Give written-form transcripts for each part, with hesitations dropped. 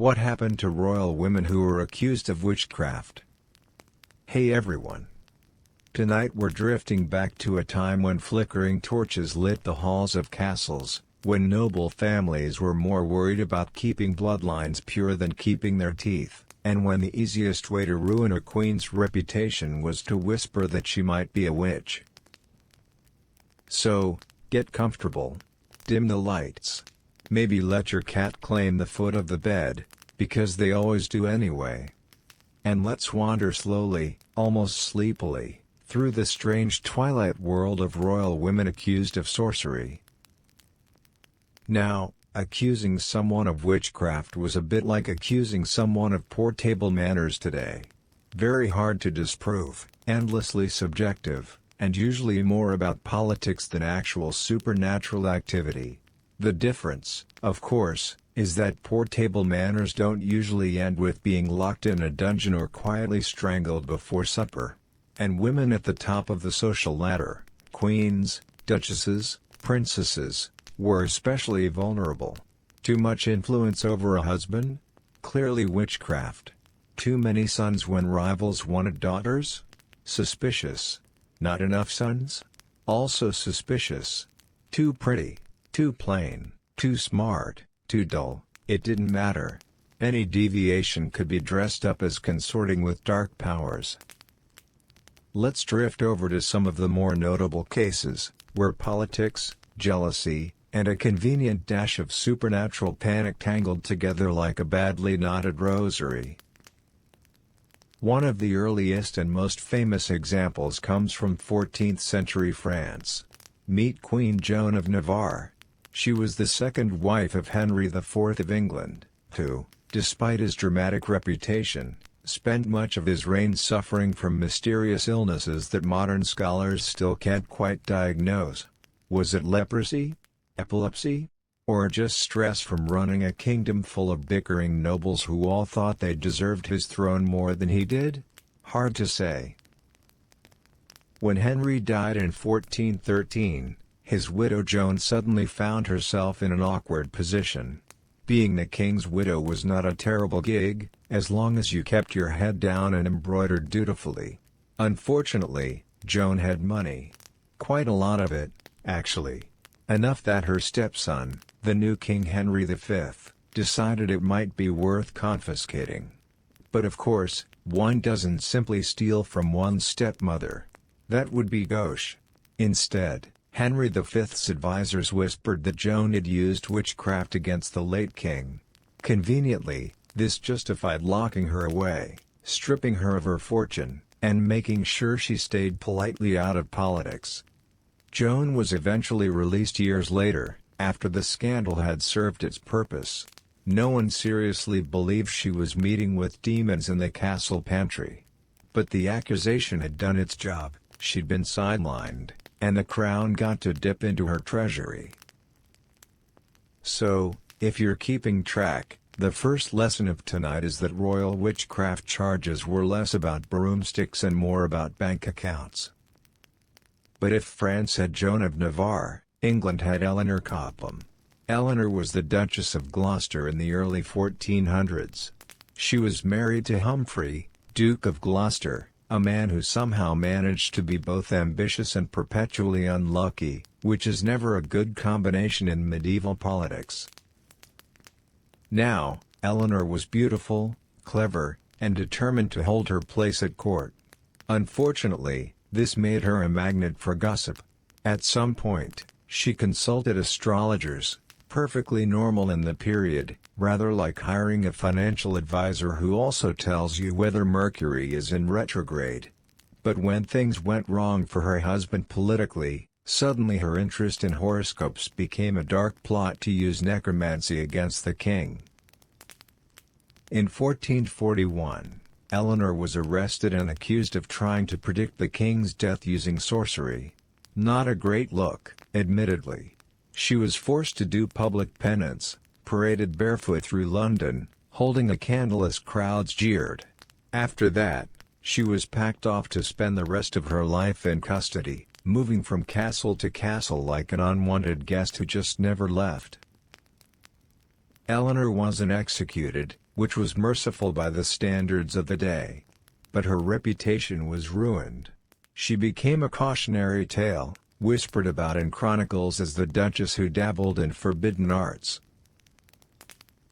What happened to royal women who were accused of witchcraft? Hey everyone! Tonight we're drifting back to a time when flickering torches lit the halls of castles, when noble families were more worried about keeping bloodlines pure than keeping their teeth, and when the easiest way to ruin a queen's reputation was to whisper that she might be a witch. So, get comfortable. Dim the lights. Maybe let your cat claim the foot of the bed, because they always do anyway. And let's wander slowly, almost sleepily, through the strange twilight world of royal women accused of sorcery. Now, accusing someone of witchcraft was a bit like accusing someone of poor table manners today. Very hard to disprove, endlessly subjective, and usually more about politics than actual supernatural activity. The difference, of course, is that poor table manners don't usually end with being locked in a dungeon or quietly strangled before supper. And women at the top of the social ladder, queens, duchesses, princesses, were especially vulnerable. Too much influence over a husband? Clearly witchcraft. Too many sons when rivals wanted daughters? Suspicious. Not enough sons? Also suspicious. Too pretty, too plain, too smart, too dull, it didn't matter. Any deviation could be dressed up as consorting with dark powers. Let's drift over to some of the more notable cases, where politics, jealousy, and a convenient dash of supernatural panic tangled together like a badly knotted rosary. One of the earliest and most famous examples comes from 14th century France. Meet Queen Joan of Navarre. She was the second wife of Henry IV of England, who, despite his dramatic reputation, spent much of his reign suffering from mysterious illnesses that modern scholars still can't quite diagnose. Was it leprosy? Epilepsy? Or just stress from running a kingdom full of bickering nobles who all thought they deserved his throne more than he did? Hard to say. When Henry died in 1413, his widow Joan suddenly found herself in an awkward position. Being the king's widow was not a terrible gig, as long as you kept your head down and embroidered dutifully. Unfortunately, Joan had money. Quite a lot of it, actually. Enough that her stepson, the new King Henry V, decided it might be worth confiscating. But of course, one doesn't simply steal from one's stepmother. That would be gauche. Instead, Henry V's advisors whispered that Joan had used witchcraft against the late king. Conveniently, this justified locking her away, stripping her of her fortune, and making sure she stayed politely out of politics. Joan was eventually released years later, after the scandal had served its purpose. No one seriously believed she was meeting with demons in the castle pantry. But the accusation had done its job, she'd been sidelined, and the crown got to dip into her treasury. So, if you're keeping track, the first lesson of tonight is that royal witchcraft charges were less about broomsticks and more about bank accounts. But if France had Joan of Navarre, England had Eleanor Cobham. Eleanor was the Duchess of Gloucester in the early 1400s. She was married to Humphrey, Duke of Gloucester, a man who somehow managed to be both ambitious and perpetually unlucky, which is never a good combination in medieval politics. Now, Eleanor was beautiful, clever, and determined to hold her place at court. Unfortunately, this made her a magnet for gossip. At some point, she consulted astrologers, perfectly normal in the period, rather like hiring a financial advisor who also tells you whether Mercury is in retrograde. But when things went wrong for her husband politically, suddenly her interest in horoscopes became a dark plot to use necromancy against the king. In 1441, Eleanor was arrested and accused of trying to predict the king's death using sorcery. Not a great look, admittedly. She was forced to do public penance, paraded barefoot through London, holding a candle as crowds jeered. After that, she was packed off to spend the rest of her life in custody, moving from castle to castle like an unwanted guest who just never left. Eleanor wasn't executed, which was merciful by the standards of the day. But her reputation was ruined. She became a cautionary tale, whispered about in chronicles as the duchess who dabbled in forbidden arts.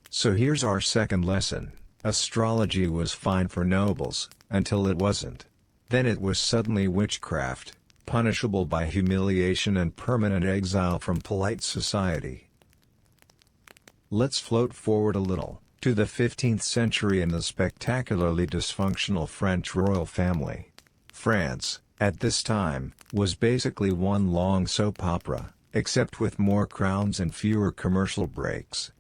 So here's our second lesson. Astrology was fine for nobles, until it wasn't. Then it was suddenly witchcraft, punishable by humiliation and permanent exile from polite society. Let's float forward a little, to the 15th century and the spectacularly dysfunctional French royal family. France, at this time, was basically one long soap opera, except with more crowns and fewer commercial breaks.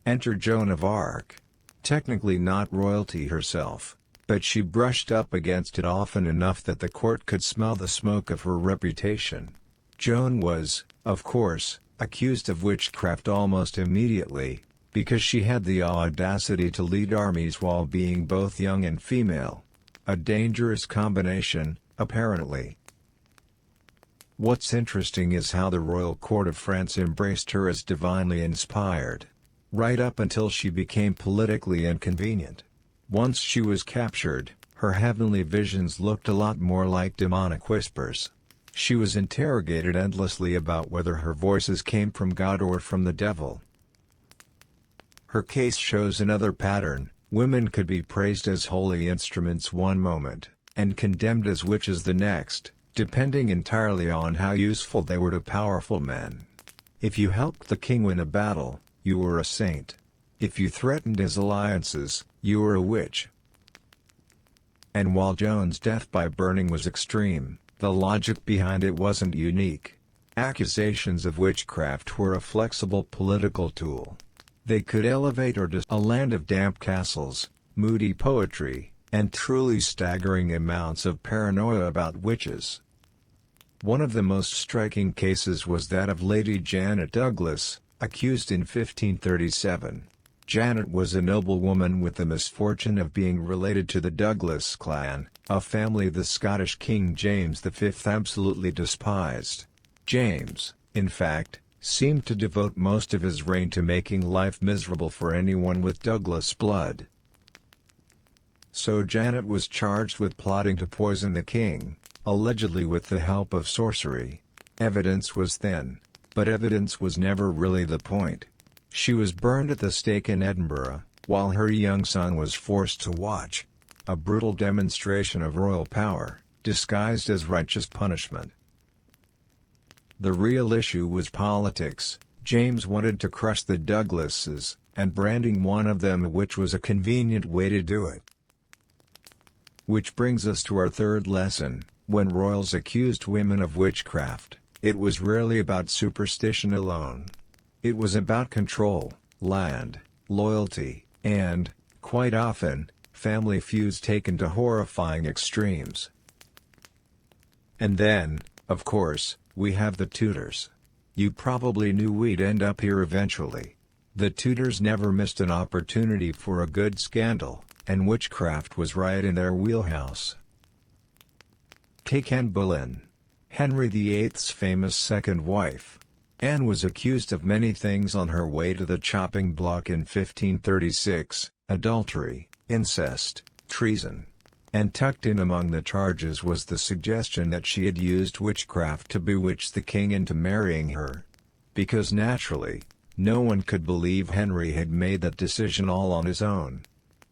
Enter Joan of Arc. Technically not royalty herself, but she brushed up against it often enough that the court could smell the smoke of her reputation. Joan was, of course, accused of witchcraft almost immediately, because she had the audacity to lead armies while being both young and female. A dangerous combination, apparently. What's interesting is how the royal court of France embraced her as divinely inspired. Right up until she became politically inconvenient. Once she was captured, her heavenly visions looked a lot more like demonic whispers. She was interrogated endlessly about whether her voices came from God or from the devil. Her case shows another pattern. Women could be praised as holy instruments one moment, and condemned as witches the next, depending entirely on how useful they were to powerful men. If you helped the king win a battle, you were a saint. If you threatened his alliances, you were a witch. And while Joan's death by burning was extreme, the logic behind it wasn't unique. Accusations of witchcraft were a flexible political tool. They could elevate or a land of damp castles, moody poetry, and truly staggering amounts of paranoia about witches. One of the most striking cases was that of Lady Janet Douglas, accused in 1537. Janet was a noblewoman with the misfortune of being related to the Douglas clan, a family the Scottish King James V absolutely despised. James, in fact, seemed to devote most of his reign to making life miserable for anyone with Douglas blood. So Janet was charged with plotting to poison the king, allegedly with the help of sorcery. Evidence was thin, but evidence was never really the point. She was burned at the stake in Edinburgh, while her young son was forced to watch. A brutal demonstration of royal power, disguised as righteous punishment. The real issue was politics. James wanted to crush the Douglases, and branding one of them which was a convenient way to do it. Which brings us to our third lesson. When royals accused women of witchcraft, it was rarely about superstition alone. It was about control, land, loyalty, and, quite often, family feuds taken to horrifying extremes. And then, of course, we have the Tudors. You probably knew we'd end up here eventually. The Tudors never missed an opportunity for a good scandal, and witchcraft was right in their wheelhouse. Take Anne Boleyn, Henry VIII's famous second wife. Anne was accused of many things on her way to the chopping block in 1536, adultery, incest, treason. And tucked in among the charges was the suggestion that she had used witchcraft to bewitch the king into marrying her. Because naturally, no one could believe Henry had made that decision all on his own.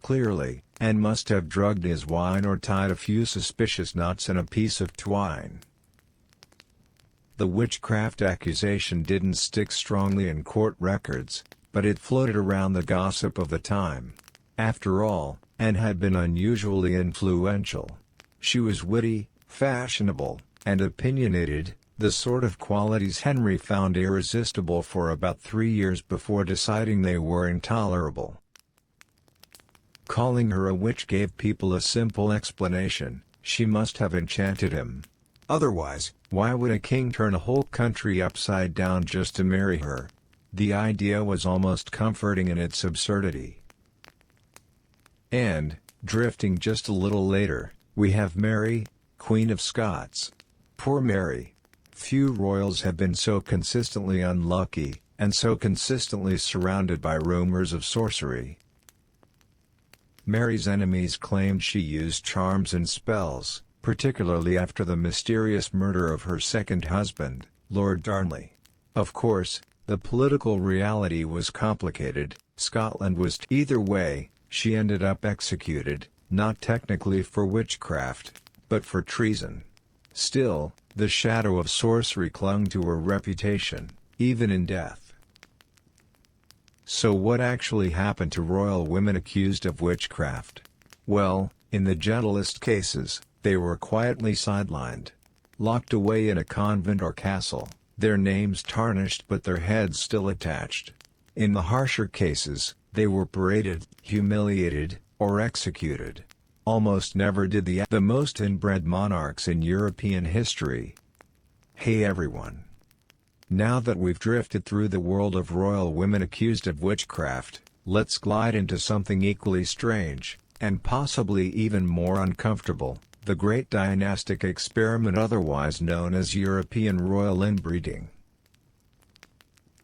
Clearly, Anne must have drugged his wine or tied a few suspicious knots in a piece of twine. The witchcraft accusation didn't stick strongly in court records, but it floated around the gossip of the time. After all, Anne had been unusually influential. She was witty, fashionable, and opinionated, the sort of qualities Henry found irresistible for about 3 years before deciding they were intolerable. Calling her a witch gave people a simple explanation: she must have enchanted him. Otherwise, why would a king turn a whole country upside down just to marry her? The idea was almost comforting in its absurdity. And, drifting just a little later, we have Mary, Queen of Scots. Poor Mary. Few royals have been so consistently unlucky, and so consistently surrounded by rumors of sorcery. Mary's enemies claimed she used charms and spells, particularly after the mysterious murder of her second husband, Lord Darnley. Of course, the political reality was complicated. Scotland was either way, she ended up executed, not technically for witchcraft, but for treason. Still, the shadow of sorcery clung to her reputation, even in death. So what actually happened to royal women accused of witchcraft? Well, in the gentlest cases, they were quietly sidelined. Locked away in a convent or castle, their names tarnished but their heads still attached. In the harsher cases, they were paraded, humiliated, or executed. Almost never did the most inbred monarchs in European history. Hey everyone! Now that we've drifted through the world of royal women accused of witchcraft, let's glide into something equally strange, and possibly even more uncomfortable, the great dynastic experiment otherwise known as European royal inbreeding.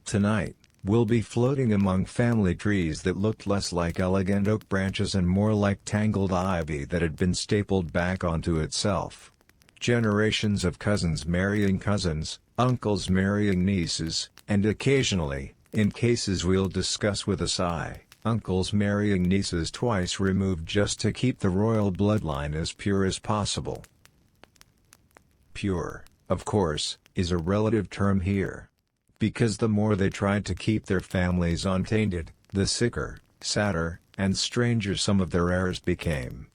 Tonight, we'll be floating among family trees that looked less like elegant oak branches and more like tangled ivy that had been stapled back onto itself. Generations of cousins marrying cousins, uncles marrying nieces, and occasionally, in cases we'll discuss with a sigh, uncles marrying nieces twice removed just to keep the royal bloodline as pure as possible. Pure, of course, is a relative term here. Because the more they tried to keep their families untainted, the sicker, sadder, and stranger some of their heirs became.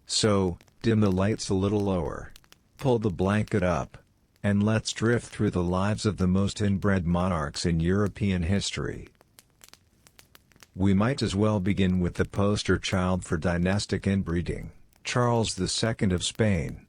So, dim the lights a little lower. Pull the blanket up. And let's drift through the lives of the most inbred monarchs in European history. We might as well begin with the poster child for dynastic inbreeding, Charles II of Spain.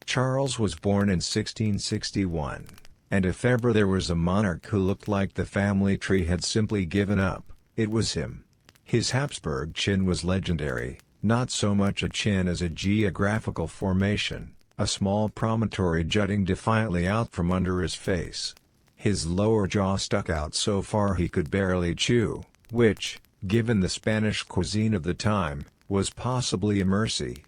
Charles was born in 1661, and if ever there was a monarch who looked like the family tree had simply given up, it was him. His Habsburg chin was legendary, not so much a chin as a geographical formation, a small promontory jutting defiantly out from under his face. His lower jaw stuck out so far he could barely chew, which, given the Spanish cuisine of the time, was possibly a mercy.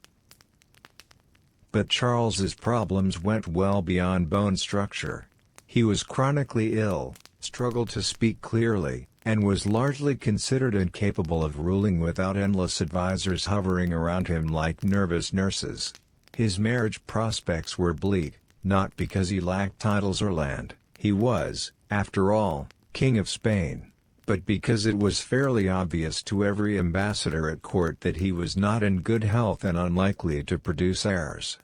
But Charles's problems went well beyond bone structure. He was chronically ill, struggled to speak clearly, and was largely considered incapable of ruling without endless advisors hovering around him like nervous nurses. His marriage prospects were bleak, not because he lacked titles or land, he was, after all, King of Spain, but because it was fairly obvious to every ambassador at court that he was not in good health and unlikely to produce heirs.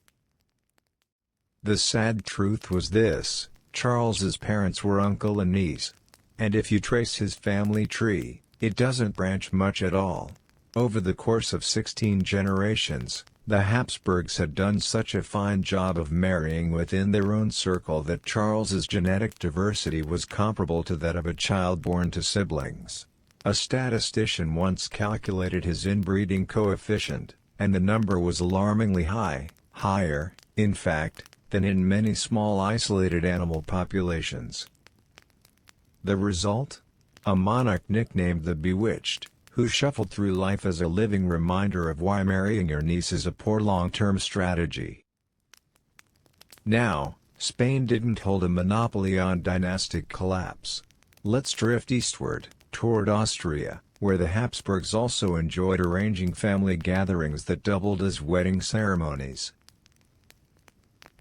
The sad truth was this: Charles's parents were uncle and niece. And if you trace his family tree, it doesn't branch much at all. Over the course of 16 generations, the Habsburgs had done such a fine job of marrying within their own circle that Charles's genetic diversity was comparable to that of a child born to siblings. A statistician once calculated his inbreeding coefficient, and the number was alarmingly high, higher, in fact, than in many small isolated animal populations. The result? A monarch nicknamed the Bewitched, who shuffled through life as a living reminder of why marrying your niece is a poor long-term strategy. Now, Spain didn't hold a monopoly on dynastic collapse. Let's drift eastward, toward Austria, where the Habsburgs also enjoyed arranging family gatherings that doubled as wedding ceremonies.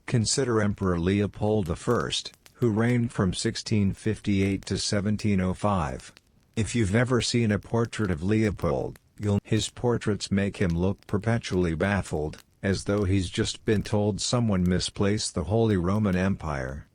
Consider Emperor Leopold I, who reigned from 1658 to 1705. If you've ever seen a portrait of Leopold, his portraits make him look perpetually baffled, as though he's just been told someone misplaced the Holy Roman Empire.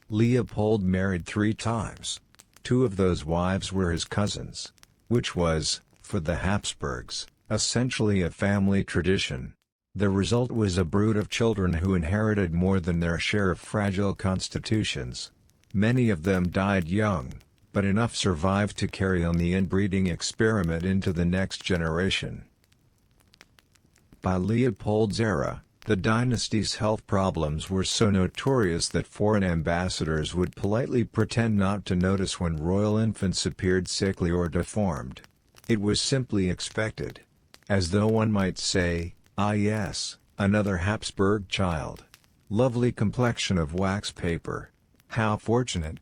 Leopold married 3 times. 2 of those wives were his cousins, which was, for the Habsburgs, essentially a family tradition. The result was a brood of children who inherited more than their share of fragile constitutions. Many of them died young, but enough survived to carry on the inbreeding experiment into the next generation. By Leopold's era, The dynasty's health problems were so notorious that foreign ambassadors would politely pretend not to notice when royal infants appeared sickly or deformed. It was simply expected. As though one might say, "Ah yes, another Habsburg child. Lovely complexion of wax paper. How fortunate."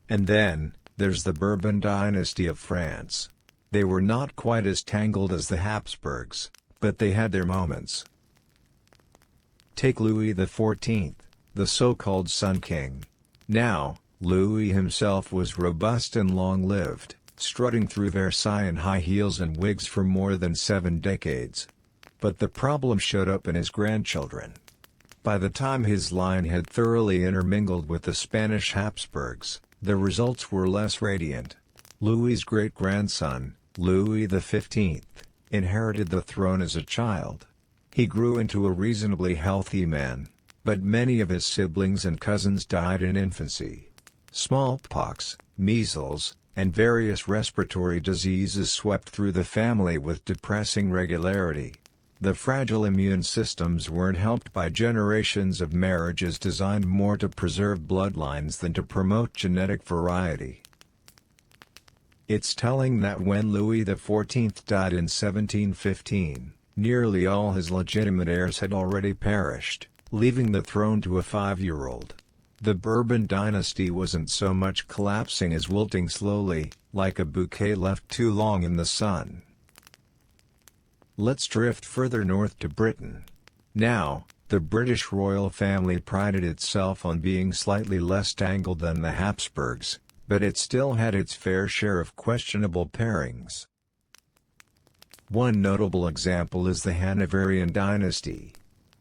And then, there's the Bourbon dynasty of France. They were not quite as tangled as the Habsburgs, but they had their moments. Take Louis XIV, the so-called Sun King. Now, Louis himself was robust and long-lived, strutting through Versailles in high heels and wigs for more than 7 decades. But the problem showed up in his grandchildren. By the time his line had thoroughly intermingled with the Spanish Habsburgs, the results were less radiant. Louis's great-grandson, Louis XV, inherited the throne as a child. He grew into a reasonably healthy man, but many of his siblings and cousins died in infancy. Smallpox, measles, and various respiratory diseases swept through the family with depressing regularity. The fragile immune systems weren't helped by generations of marriages designed more to preserve bloodlines than to promote genetic variety. It's telling that when Louis XIV died in 1715, nearly all his legitimate heirs had already perished, leaving the throne to a 5-year-old. The Bourbon dynasty wasn't so much collapsing as wilting slowly, like a bouquet left too long in the sun. Let's drift further north to Britain. Now, the British royal family prided itself on being slightly less tangled than the Habsburgs, but it still had its fair share of questionable pairings. One notable example is the Hanoverian dynasty.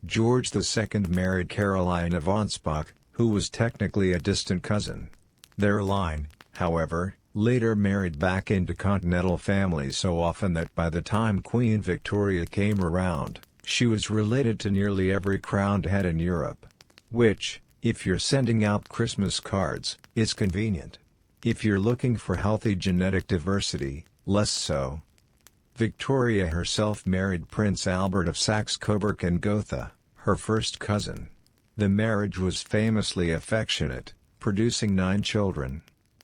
George II married Caroline of Ansbach, who was technically a distant cousin. Their line, however, later married back into continental families so often that by the time Queen Victoria came around, she was related to nearly every crowned head in Europe. Which, if you're sending out Christmas cards, is convenient. If you're looking for healthy genetic diversity, less so. Victoria herself married Prince Albert of Saxe-Coburg and Gotha, her first cousin. The marriage was famously affectionate, producing 9 children.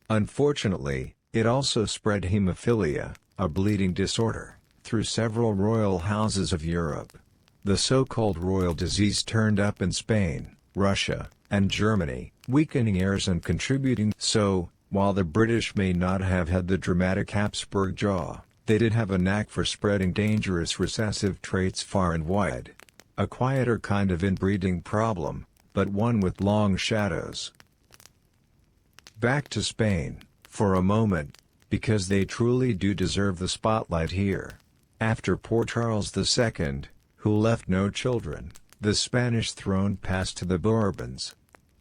Unfortunately, it also spread hemophilia, a bleeding disorder, through several royal houses of Europe. The so-called royal disease turned up in Spain, Russia, and Germany, weakening heirs and contributing. So, while the British may not have had the dramatic Habsburg jaw, they did have a knack for spreading dangerous recessive traits far and wide. A quieter kind of inbreeding problem, but one with long shadows. Back to Spain, for a moment, because they truly do deserve the spotlight here. After poor Charles II, who left no children, the Spanish throne passed to the Bourbons.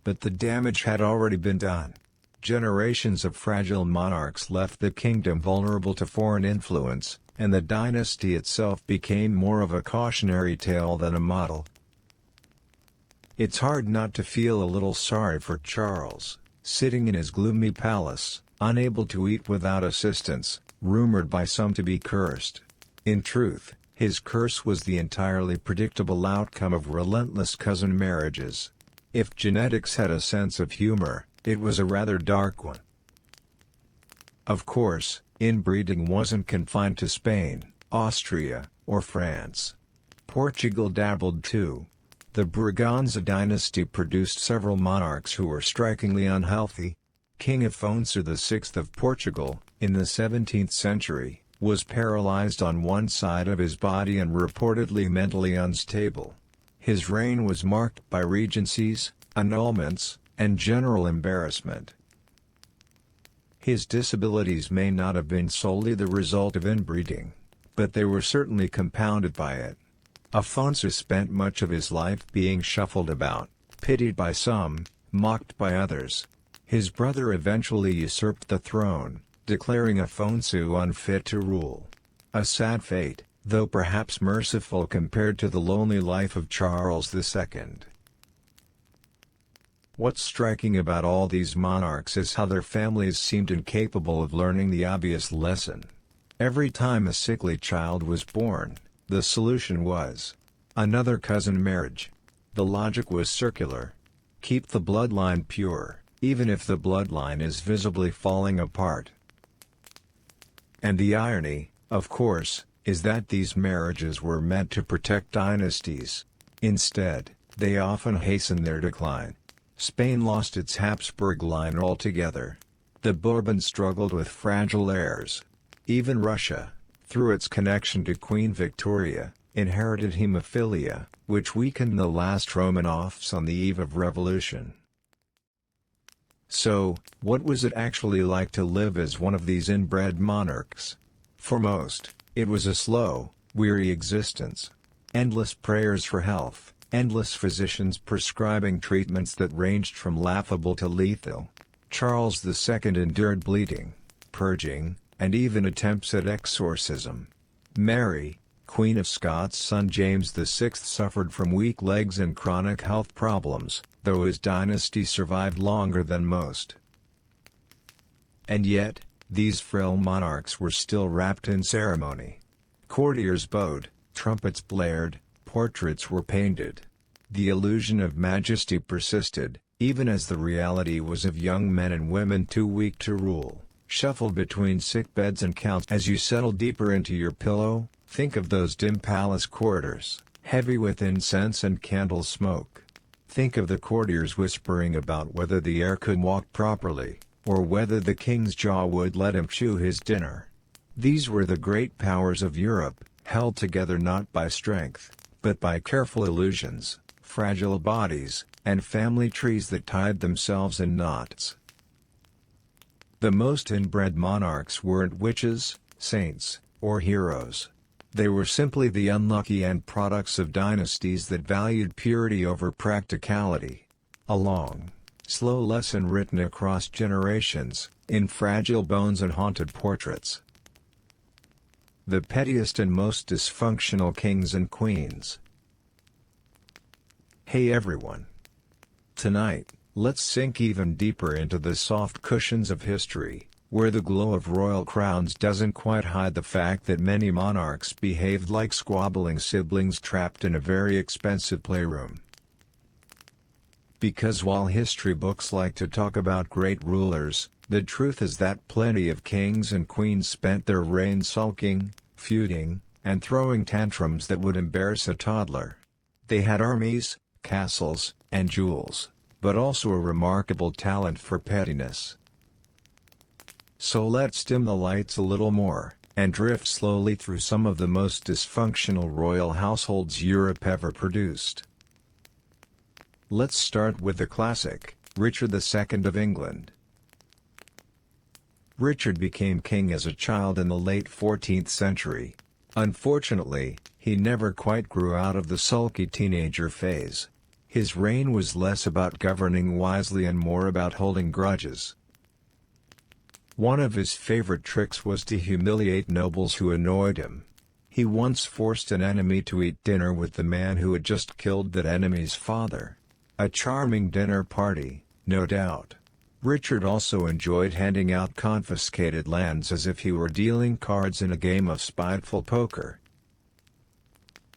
But the damage had already been done. Generations of fragile monarchs left the kingdom vulnerable to foreign influence, and the dynasty itself became more of a cautionary tale than a model. It's hard not to feel a little sorry for Charles, sitting in his gloomy palace, unable to eat without assistance, rumored by some to be cursed. In truth, his curse was the entirely predictable outcome of relentless cousin marriages. If genetics had a sense of humor, it was a rather dark one. Of course, inbreeding wasn't confined to Spain, Austria, or France. Portugal dabbled too. The Braganza dynasty produced several monarchs who were strikingly unhealthy. King Afonso VI of Portugal, in the 17th century, was paralyzed on one side of his body and reportedly mentally unstable. His reign was marked by regencies, annulments, and general embarrassment. His disabilities may not have been solely the result of inbreeding, but they were certainly compounded by it. Afonso spent much of his life being shuffled about, pitied by some, mocked by others. His brother eventually usurped the throne, declaring Afonso unfit to rule. A sad fate, though perhaps merciful compared to the lonely life of Charles II. What's striking about all these monarchs is how their families seemed incapable of learning the obvious lesson. Every time a sickly child was born, the solution was Another cousin marriage. The logic was circular. Keep the bloodline pure, even if the bloodline is visibly falling apart. And the irony, of course, is that these marriages were meant to protect dynasties. Instead, they often hasten their decline. Spain lost its Habsburg line altogether. The Bourbons struggled with fragile heirs. Even Russia, through its connection to Queen Victoria, inherited hemophilia, which weakened the last Romanovs on the eve of revolution. So, what was it actually like to live as one of these inbred monarchs? For most, it was a slow, weary existence. Endless prayers for health, endless physicians prescribing treatments that ranged from laughable to lethal. Charles II endured bleeding, purging, and even attempts at exorcism. Mary, Queen of Scots' son James VI suffered from weak legs and chronic health problems, though his dynasty survived longer than most. And yet, these frail monarchs were still wrapped in ceremony. Courtiers bowed, trumpets blared, portraits were painted. The illusion of majesty persisted, even as the reality was of young men and women too weak to rule, shuffled between sick beds and counts. As you settle deeper into your pillow, think of those dim palace corridors, heavy with incense and candle smoke. Think of the courtiers whispering about whether the heir could walk properly, or whether the king's jaw would let him chew his dinner. These were the great powers of Europe, held together not by strength, but by careful illusions, fragile bodies, and family trees that tied themselves in knots. The most inbred monarchs weren't witches, saints, or heroes. They were simply the unlucky end products of dynasties that valued purity over practicality. A long, slow lesson written across generations, in fragile bones and haunted portraits. The pettiest and most dysfunctional kings and queens. Hey everyone! Tonight, let's sink even deeper into the soft cushions of history, where the glow of royal crowns doesn't quite hide the fact that many monarchs behaved like squabbling siblings trapped in a very expensive playroom. Because while history books like to talk about great rulers, the truth is that plenty of kings and queens spent their reign sulking, feuding, and throwing tantrums that would embarrass a toddler. They had armies, castles, and jewels, but also a remarkable talent for pettiness. So let's dim the lights a little more, and drift slowly through some of the most dysfunctional royal households Europe ever produced. Let's start with the classic, Richard II of England. Richard became king as a child in the late 14th century. Unfortunately, he never quite grew out of the sulky teenager phase. His reign was less about governing wisely and more about holding grudges. One of his favorite tricks was to humiliate nobles who annoyed him. He once forced an enemy to eat dinner with the man who had just killed that enemy's father. A charming dinner party, no doubt. Richard also enjoyed handing out confiscated lands as if he were dealing cards in a game of spiteful poker.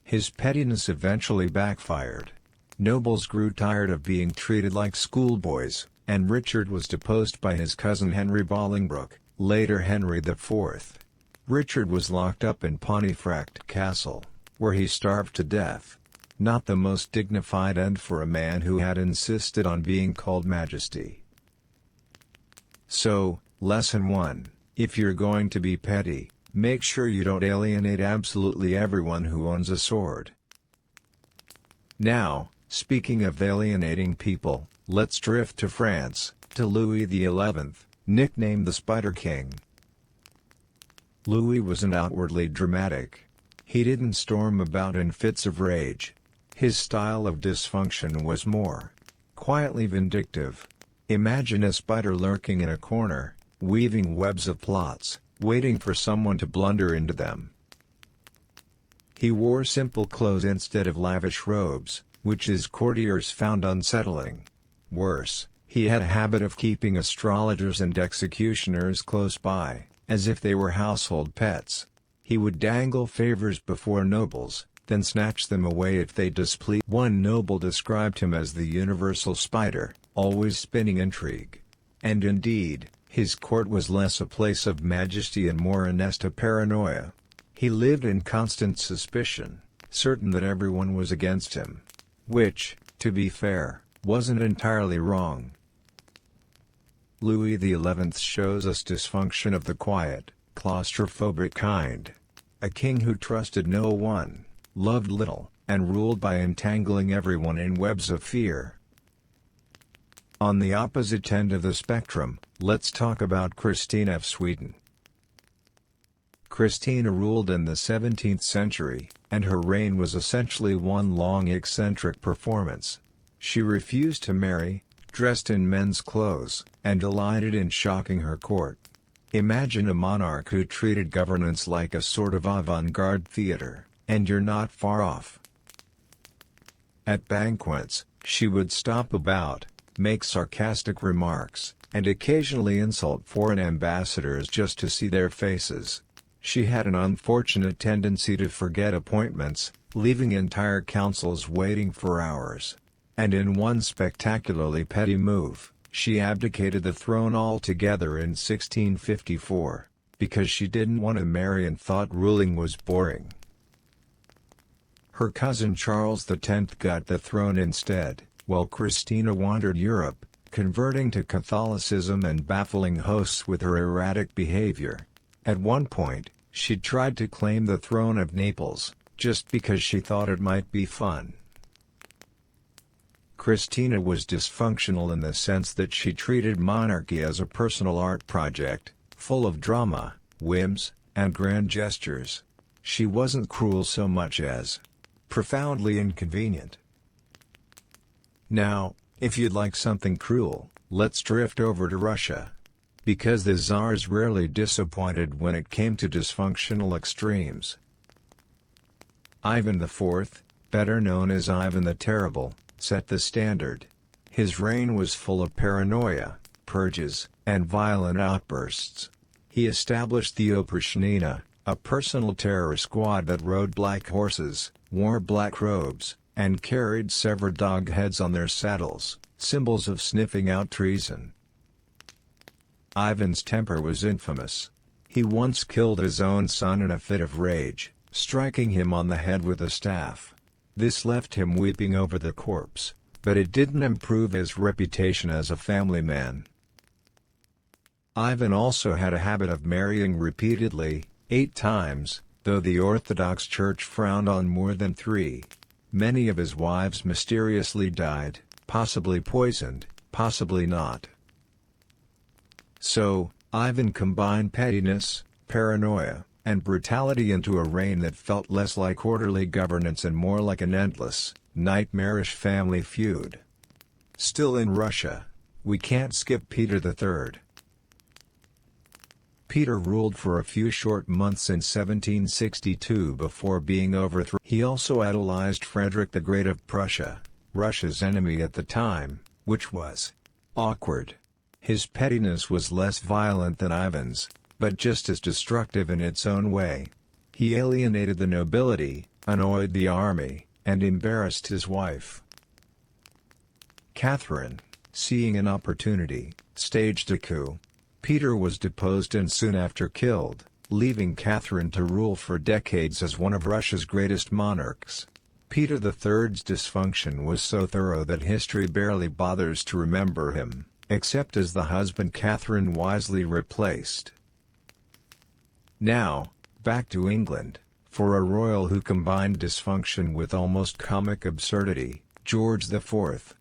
His pettiness eventually backfired. Nobles grew tired of being treated like schoolboys, and Richard was deposed by his cousin Henry Bolingbroke, later Henry IV. Richard was locked up in Pontefract Castle, where he starved to death. Not the most dignified end for a man who had insisted on being called Majesty. So, Lesson 1, if you're going to be petty, make sure you don't alienate absolutely everyone who owns a sword. Now, speaking of alienating people, let's drift to France, to Louis XI, nicknamed the Spider King. Louis wasn't outwardly dramatic. He didn't storm about in fits of rage. His style of dysfunction was more quietly vindictive. Imagine a spider lurking in a corner, weaving webs of plots, waiting for someone to blunder into them. He wore simple clothes instead of lavish robes, which his courtiers found unsettling. Worse, he had a habit of keeping astrologers and executioners close by, as if they were household pets. He would dangle favors before nobles, then snatch them away if they displeased. One noble described him as the universal spider, always spinning intrigue. And indeed, his court was less a place of majesty and more a nest of paranoia. He lived in constant suspicion, certain that everyone was against him. Which, to be fair, wasn't entirely wrong. Louis XI shows us dysfunction of the quiet, claustrophobic kind. A king who trusted no one, loved little, and ruled by entangling everyone in webs of fear. On the opposite end of the spectrum, let's talk about Christina of Sweden. Christina ruled in the 17th century, and her reign was essentially one long eccentric performance. She refused to marry, dressed in men's clothes, and delighted in shocking her court. Imagine a monarch who treated governance like a sort of avant-garde theater, and you're not far off. At banquets, she would stop about, make sarcastic remarks, and occasionally insult foreign ambassadors just to see their faces. She had an unfortunate tendency to forget appointments, leaving entire councils waiting for hours. And in one spectacularly petty move, she abdicated the throne altogether in 1654, because she didn't want to marry and thought ruling was boring. Her cousin Charles X got the throne instead, while Christina wandered Europe, converting to Catholicism and baffling hosts with her erratic behavior. At one point, she tried to claim the throne of Naples, just because she thought it might be fun. Christina was dysfunctional in the sense that she treated monarchy as a personal art project, full of drama, whims, and grand gestures. She wasn't cruel so much as profoundly inconvenient. Now, if you'd like something cruel, let's drift over to Russia. Because the Tsars rarely disappointed when it came to dysfunctional extremes. Ivan IV, better known as Ivan the Terrible, set the standard. His reign was full of paranoia, purges, and violent outbursts. He established the Oprichnina, a personal terror squad that rode black horses, wore black robes, and carried severed dog heads on their saddles, symbols of sniffing out treason. Ivan's temper was infamous. He once killed his own son in a fit of rage, striking him on the head with a staff. This left him weeping over the corpse, but it didn't improve his reputation as a family man. Ivan also had a habit of marrying repeatedly, 8 times, though the Orthodox Church frowned on more than 3. Many of his wives mysteriously died, possibly poisoned, possibly not. So, Ivan combined pettiness, paranoia, and brutality into a reign that felt less like orderly governance and more like an endless, nightmarish family feud. Still in Russia, we can't skip Peter III. Peter ruled for a few short months in 1762 before being overthrown. He also idolized Frederick the Great of Prussia, Russia's enemy at the time, which was awkward. His pettiness was less violent than Ivan's, but just as destructive in its own way. He alienated the nobility, annoyed the army, and embarrassed his wife. Catherine, seeing an opportunity, staged a coup. Peter was deposed and soon after killed, leaving Catherine to rule for decades as one of Russia's greatest monarchs. Peter III's dysfunction was so thorough that history barely bothers to remember him, except as the husband Catherine wisely replaced. Now, back to England, for a royal who combined dysfunction with almost comic absurdity, George IV.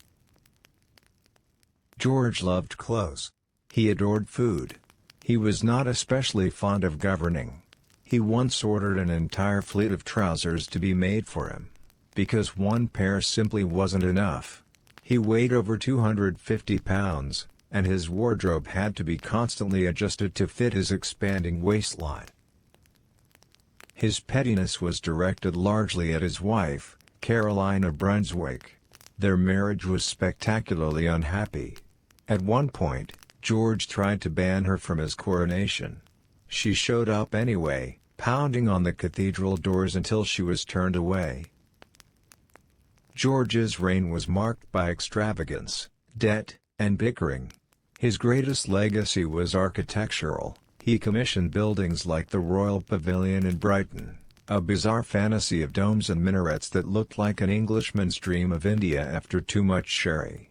George loved clothes. He adored food. He was not especially fond of governing. He once ordered an entire fleet of trousers to be made for him, because one pair simply wasn't enough. He weighed over 250 pounds, and his wardrobe had to be constantly adjusted to fit his expanding waistline. His pettiness was directed largely at his wife, Caroline of Brunswick. Their marriage was spectacularly unhappy. At one point, George tried to ban her from his coronation. She showed up anyway, pounding on the cathedral doors until she was turned away. George's reign was marked by extravagance, debt, and bickering. His greatest legacy was architectural. He commissioned buildings like the Royal Pavilion in Brighton, a bizarre fantasy of domes and minarets that looked like an Englishman's dream of India after too much sherry.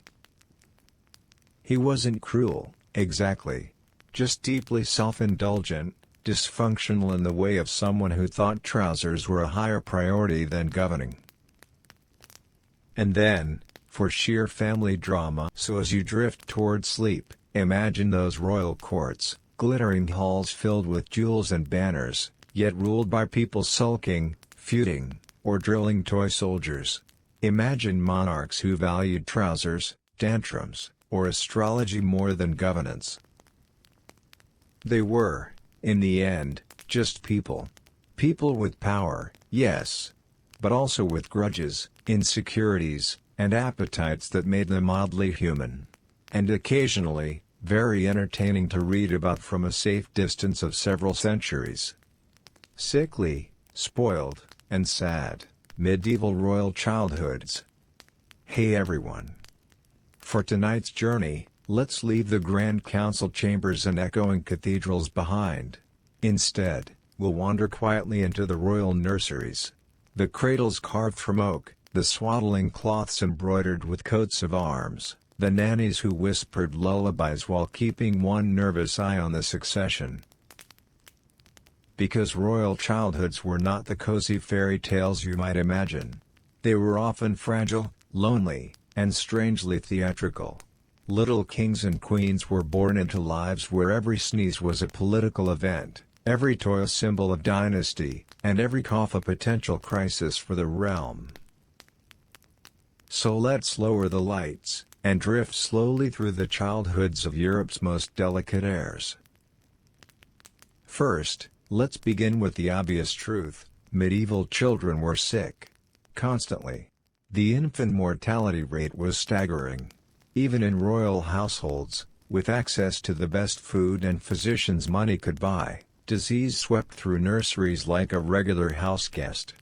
He wasn't cruel, exactly. Just deeply self-indulgent, dysfunctional in the way of someone who thought trousers were a higher priority than governing. And then, for sheer family drama, so as you drift toward sleep, imagine those royal courts, glittering halls filled with jewels and banners, yet ruled by people sulking, feuding, or drilling toy soldiers. Imagine monarchs who valued trousers, tantrums, or astrology more than governance. They were, in the end, just people. People with power, yes, but also with grudges, insecurities, and appetites that made them oddly human. And occasionally, very entertaining to read about from a safe distance of several centuries. Sickly, spoiled, and sad, medieval royal childhoods. Hey everyone! For tonight's journey, let's leave the grand council chambers and echoing cathedrals behind. Instead, we'll wander quietly into the royal nurseries. The cradles carved from oak, the swaddling cloths embroidered with coats of arms, the nannies who whispered lullabies while keeping one nervous eye on the succession. Because royal childhoods were not the cozy fairy tales you might imagine. They were often fragile, lonely, and strangely theatrical. Little kings and queens were born into lives where every sneeze was a political event, every toy a symbol of dynasty, and every cough a potential crisis for the realm. So let's lower the lights, and drift slowly through the childhoods of Europe's most delicate heirs. First, let's begin with the obvious truth: medieval children were sick. Constantly. The infant mortality rate was staggering. Even in royal households, with access to the best food and physicians money could buy, disease swept through nurseries like a regular houseguest.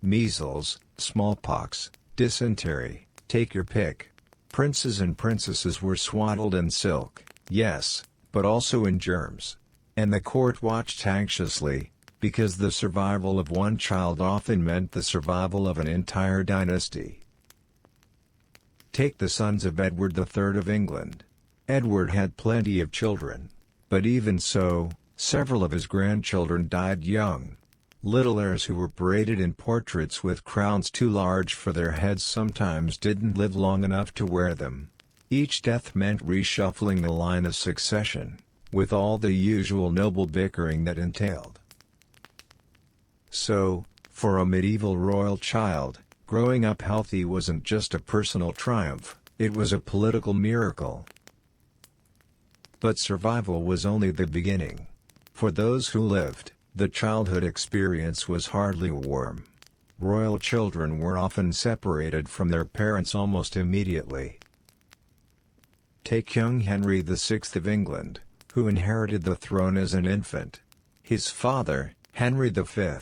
Measles, smallpox, dysentery, take your pick. Princes and princesses were swaddled in silk, yes, but also in germs. And the court watched anxiously, because the survival of one child often meant the survival of an entire dynasty. Take the sons of Edward III of England. Edward had plenty of children. But even so, several of his grandchildren died young. Little heirs who were paraded in portraits with crowns too large for their heads sometimes didn't live long enough to wear them. Each death meant reshuffling the line of succession, with all the usual noble bickering that entailed. So, for a medieval royal child, growing up healthy wasn't just a personal triumph, it was a political miracle. But survival was only the beginning. For those who lived, the childhood experience was hardly warm. Royal children were often separated from their parents almost immediately. Take young Henry VI of England, who inherited the throne as an infant. His father, Henry V,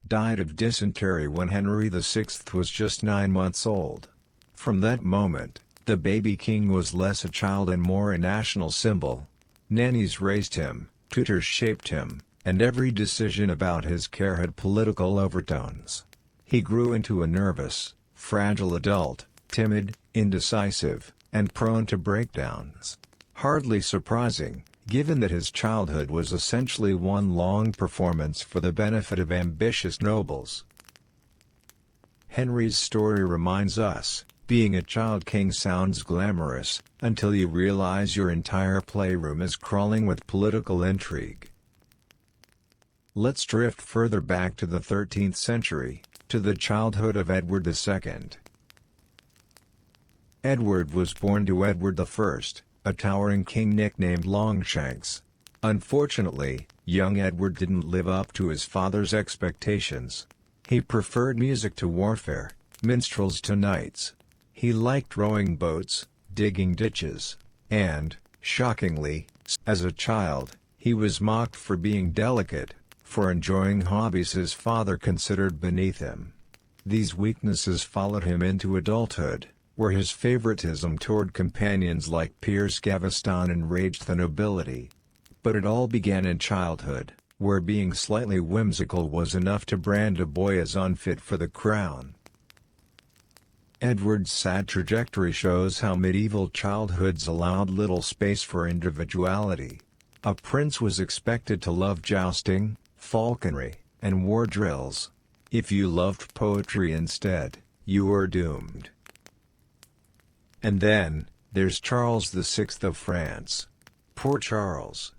died of dysentery when Henry VI was just 9 months old. From that moment, the baby king was less a child and more a national symbol. Nannies raised him, tutors shaped him, and every decision about his care had political overtones. He grew into a nervous, fragile adult, timid, indecisive, and prone to breakdowns. Hardly surprising, given that his childhood was essentially one long performance for the benefit of ambitious nobles. Henry's story reminds us, being a child king sounds glamorous, until you realize your entire playroom is crawling with political intrigue. Let's drift further back to the 13th century, to the childhood of Edward II. Edward was born to Edward I, a towering king nicknamed Longshanks. Unfortunately, young Edward didn't live up to his father's expectations. He preferred music to warfare, minstrels to knights. He liked rowing boats, digging ditches, and, shockingly, as a child, he was mocked for being delicate, for enjoying hobbies his father considered beneath him. These weaknesses followed him into adulthood, where his favoritism toward companions like Piers Gaveston enraged the nobility. But it all began in childhood, where being slightly whimsical was enough to brand a boy as unfit for the crown. Edward's sad trajectory shows how medieval childhoods allowed little space for individuality. A prince was expected to love jousting, falconry, and war drills. If you loved poetry instead, you were doomed. And then, there's Charles VI of France. Poor Charles.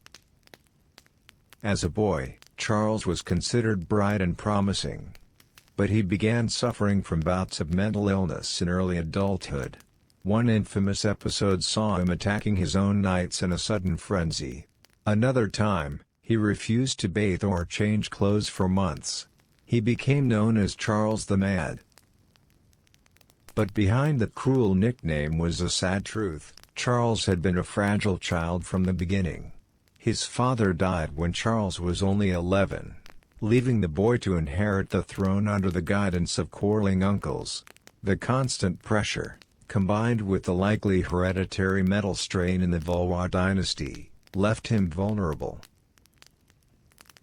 As a boy, Charles was considered bright and promising. But he began suffering from bouts of mental illness in early adulthood. One infamous episode saw him attacking his own knights in a sudden frenzy. Another time, he refused to bathe or change clothes for months. He became known as Charles the Mad. But behind the cruel nickname was a sad truth. Charles had been a fragile child from the beginning. His father died when Charles was only 11. Leaving the boy to inherit the throne under the guidance of quarreling uncles. The constant pressure, combined with the likely hereditary mental strain in the Valois dynasty, left him vulnerable.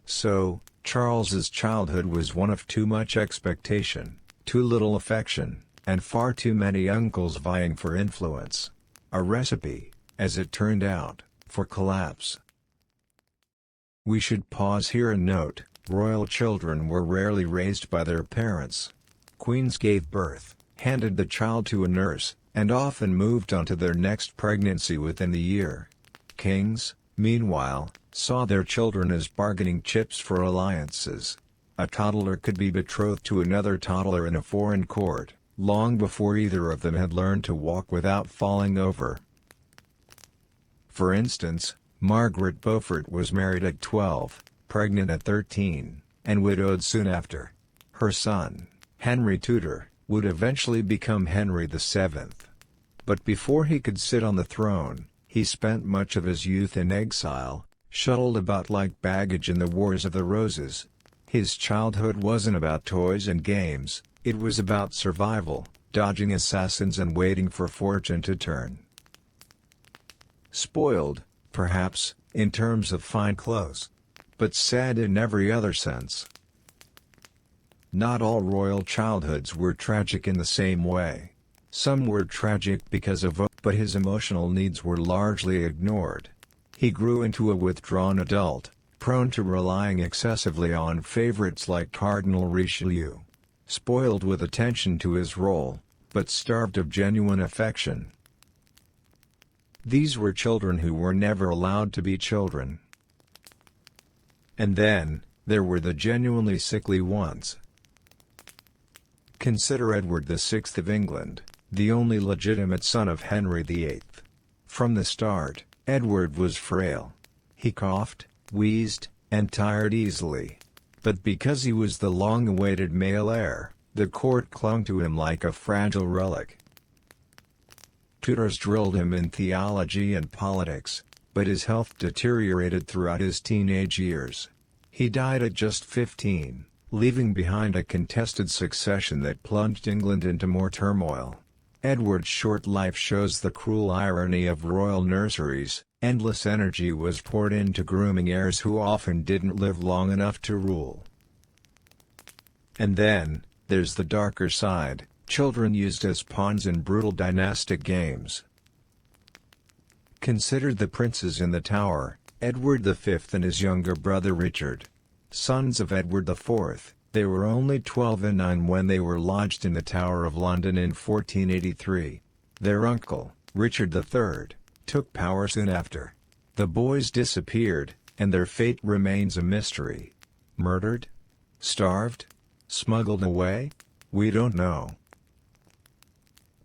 So, Charles's childhood was one of too much expectation, too little affection, and far too many uncles vying for influence. A recipe, as it turned out, for collapse. We should pause here and note, royal children were rarely raised by their parents. Queens gave birth, handed the child to a nurse, and often moved on to their next pregnancy within the year. Kings, meanwhile, saw their children as bargaining chips for alliances. A toddler could be betrothed to another toddler in a foreign court, long before either of them had learned to walk without falling over. For instance, Margaret Beaufort was married at 12, pregnant at 13, and widowed soon after. Her son, Henry Tudor, would eventually become Henry VII. But before he could sit on the throne, he spent much of his youth in exile, shuttled about like baggage in the Wars of the Roses. His childhood wasn't about toys and games, it was about survival, dodging assassins and waiting for fortune to turn. Spoiled, perhaps, in terms of fine clothes. But sad in every other sense. Not all royal childhoods were tragic in the same way. Some were tragic because of but his emotional needs were largely ignored. He grew into a withdrawn adult, prone to relying excessively on favorites like Cardinal Richelieu. Spoiled with attention to his role, but starved of genuine affection. These were children who were never allowed to be children. And then, there were the genuinely sickly ones. Consider Edward VI of England, the only legitimate son of Henry VIII. From the start, Edward was frail. He coughed, wheezed, and tired easily. But because he was the long-awaited male heir, the court clung to him like a fragile relic. Tutors drilled him in theology and politics, but his health deteriorated throughout his teenage years. He died at just 15, leaving behind a contested succession that plunged England into more turmoil. Edward's short life shows the cruel irony of royal nurseries. Endless energy was poured into grooming heirs who often didn't live long enough to rule. And then, there's the darker side, children used as pawns in brutal dynastic games. Consider the princes in the Tower, Edward V and his younger brother Richard. Sons of Edward IV, they were only 12 and 9 when they were lodged in the Tower of London in 1483. Their uncle, Richard III, took power soon after. The boys disappeared, and their fate remains a mystery. Murdered? Starved? Smuggled away? We don't know.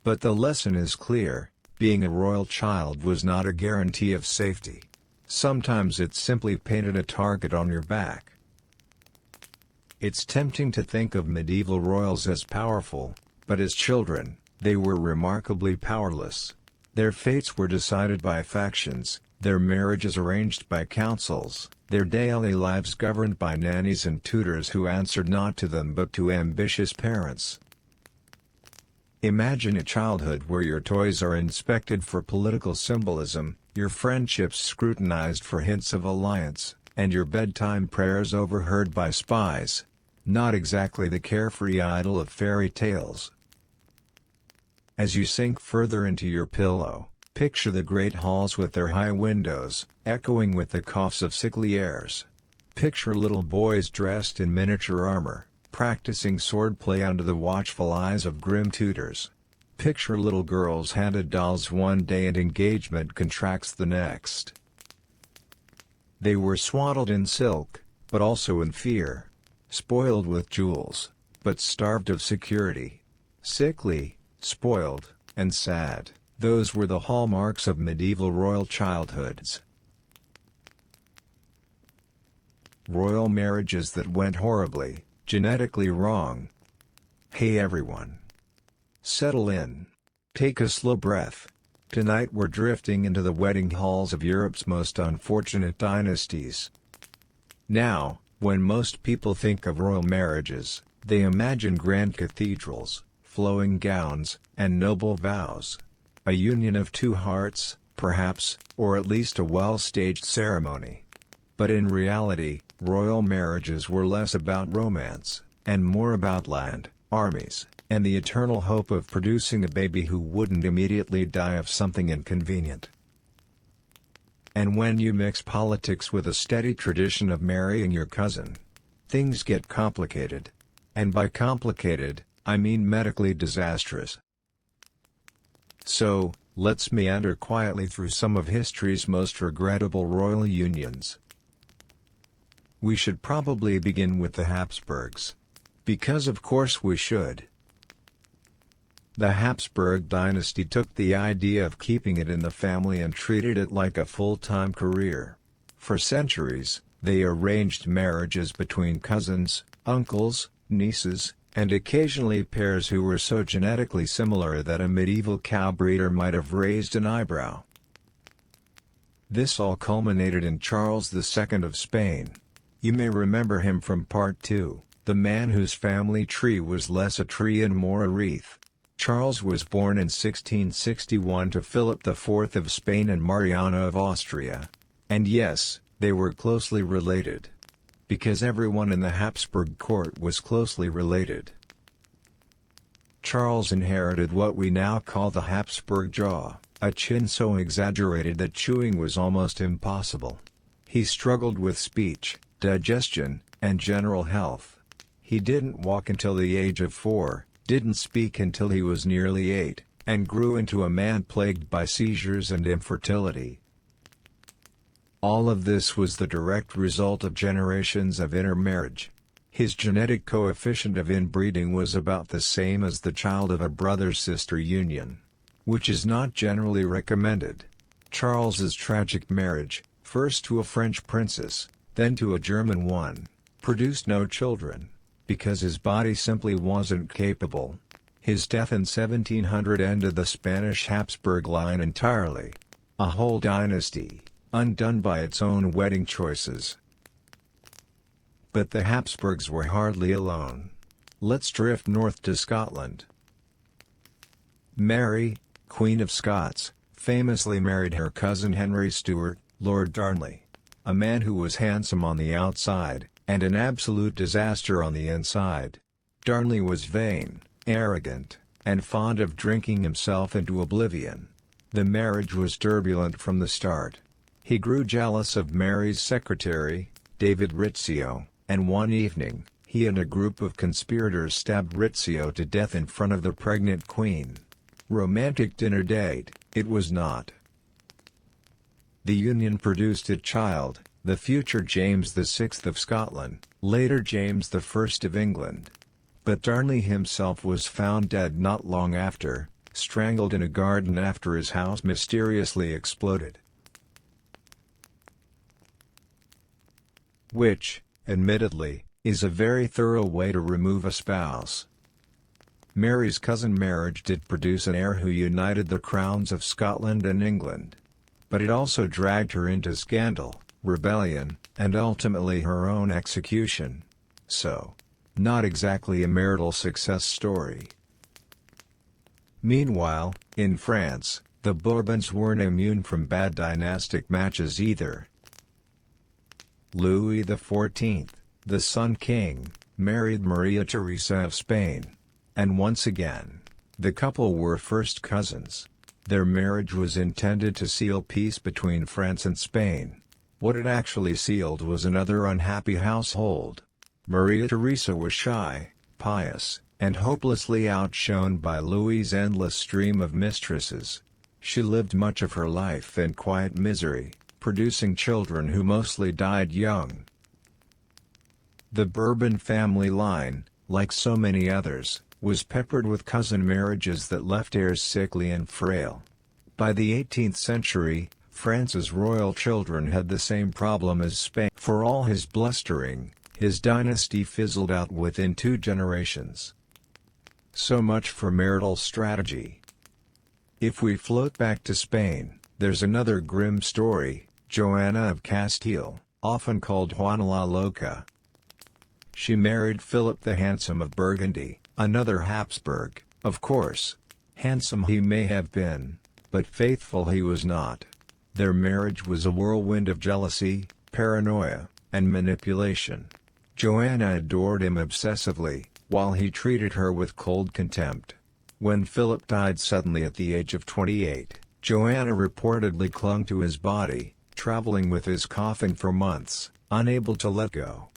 But the lesson is clear, being a royal child was not a guarantee of safety. Sometimes it simply painted a target on your back. It's tempting to think of medieval royals as powerful, but as children, they were remarkably powerless. Their fates were decided by factions, their marriages arranged by councils, their daily lives governed by nannies and tutors who answered not to them but to ambitious parents. Imagine a childhood where your toys are inspected for political symbolism, your friendships scrutinized for hints of alliance, and your bedtime prayers overheard by spies. Not exactly the carefree idyll of fairy tales. As you sink further into your pillow, picture the great halls with their high windows, echoing with the coughs of sickly airs. Picture little boys dressed in miniature armor, practicing swordplay under the watchful eyes of grim tutors. Picture little girls handed dolls one day and engagement contracts the next. They were swaddled in silk, but also in fear. Spoiled with jewels, but starved of security. Sickly, spoiled, and sad, those were the hallmarks of medieval royal childhoods. Royal marriages that went horribly, genetically wrong. Hey everyone. Settle in. Take a slow breath. Tonight we're drifting into the wedding halls of Europe's most unfortunate dynasties. Now, when most people think of royal marriages, they imagine grand cathedrals, flowing gowns, and noble vows. A union of two hearts, perhaps, or at least a well-staged ceremony. But in reality, royal marriages were less about romance, and more about land, armies, and the eternal hope of producing a baby who wouldn't immediately die of something inconvenient. And when you mix politics with a steady tradition of marrying your cousin, things get complicated. And by complicated, I mean medically disastrous. So, let's meander quietly through some of history's most regrettable royal unions. We should probably begin with the Habsburgs. Because of course we should. The Habsburg dynasty took the idea of keeping it in the family and treated it like a full-time career. For centuries, they arranged marriages between cousins, uncles, nieces, and occasionally pairs who were so genetically similar that a medieval cow breeder might have raised an eyebrow. This all culminated in Charles II of Spain. You may remember him from Part 2, the man whose family tree was less a tree and more a wreath. Charles was born in 1661 to Philip IV of Spain and Mariana of Austria. And yes, they were closely related. Because everyone in the Habsburg court was closely related. Charles inherited what we now call the Habsburg jaw, a chin so exaggerated that chewing was almost impossible. He struggled with speech, digestion, and general health. He didn't walk until the age of 4, didn't speak until he was nearly 8, and grew into a man plagued by seizures and infertility. All of this was the direct result of generations of intermarriage. His genetic coefficient of inbreeding was about the same as the child of a brother-sister union, which is not generally recommended. Charles's tragic marriage, first to a French princess, then to a German one, produced no children, because his body simply wasn't capable. His death in 1700 ended the Spanish Habsburg line entirely. A whole dynasty, undone by its own wedding choices. But the Habsburgs were hardly alone. Let's drift north to Scotland. Mary, Queen of Scots, famously married her cousin Henry Stuart, Lord Darnley. A man who was handsome on the outside, and an absolute disaster on the inside. Darnley was vain, arrogant, and fond of drinking himself into oblivion. The marriage was turbulent from the start. He grew jealous of Mary's secretary, David Rizzio, and one evening, he and a group of conspirators stabbed Rizzio to death in front of the pregnant queen. Romantic dinner date, it was not. The union produced a child, the future James VI of Scotland, later James I of England. But Darnley himself was found dead not long after, strangled in a garden after his house mysteriously exploded. Which, admittedly, is a very thorough way to remove a spouse. Mary's cousin marriage did produce an heir who united the crowns of Scotland and England. But it also dragged her into scandal, rebellion, and ultimately her own execution. So, not exactly a marital success story. Meanwhile, in France, the Bourbons weren't immune from bad dynastic matches either. Louis XIV, the Sun King, married Maria Theresa of Spain. And once again, the couple were first cousins. Their marriage was intended to seal peace between France and Spain. What it actually sealed was another unhappy household. Maria Theresa was shy, pious, and hopelessly outshone by Louis's endless stream of mistresses. She lived much of her life in quiet misery, producing children who mostly died young. The Bourbon family line, like so many others, was peppered with cousin marriages that left heirs sickly and frail. By the 18th century, France's royal children had the same problem as Spain. For all his blustering, his dynasty fizzled out within 2 generations. So much for marital strategy. If we float back to Spain, there's another grim story, Joanna of Castile, often called Juana la Loca. She married Philip the Handsome of Burgundy, another Habsburg, of course. Handsome he may have been, but faithful he was not. Their marriage was a whirlwind of jealousy, paranoia, and manipulation. Joanna adored him obsessively, while he treated her with cold contempt. When Philip died suddenly at the age of 28, Joanna reportedly clung to his body, traveling with his coffin for months, unable to let go.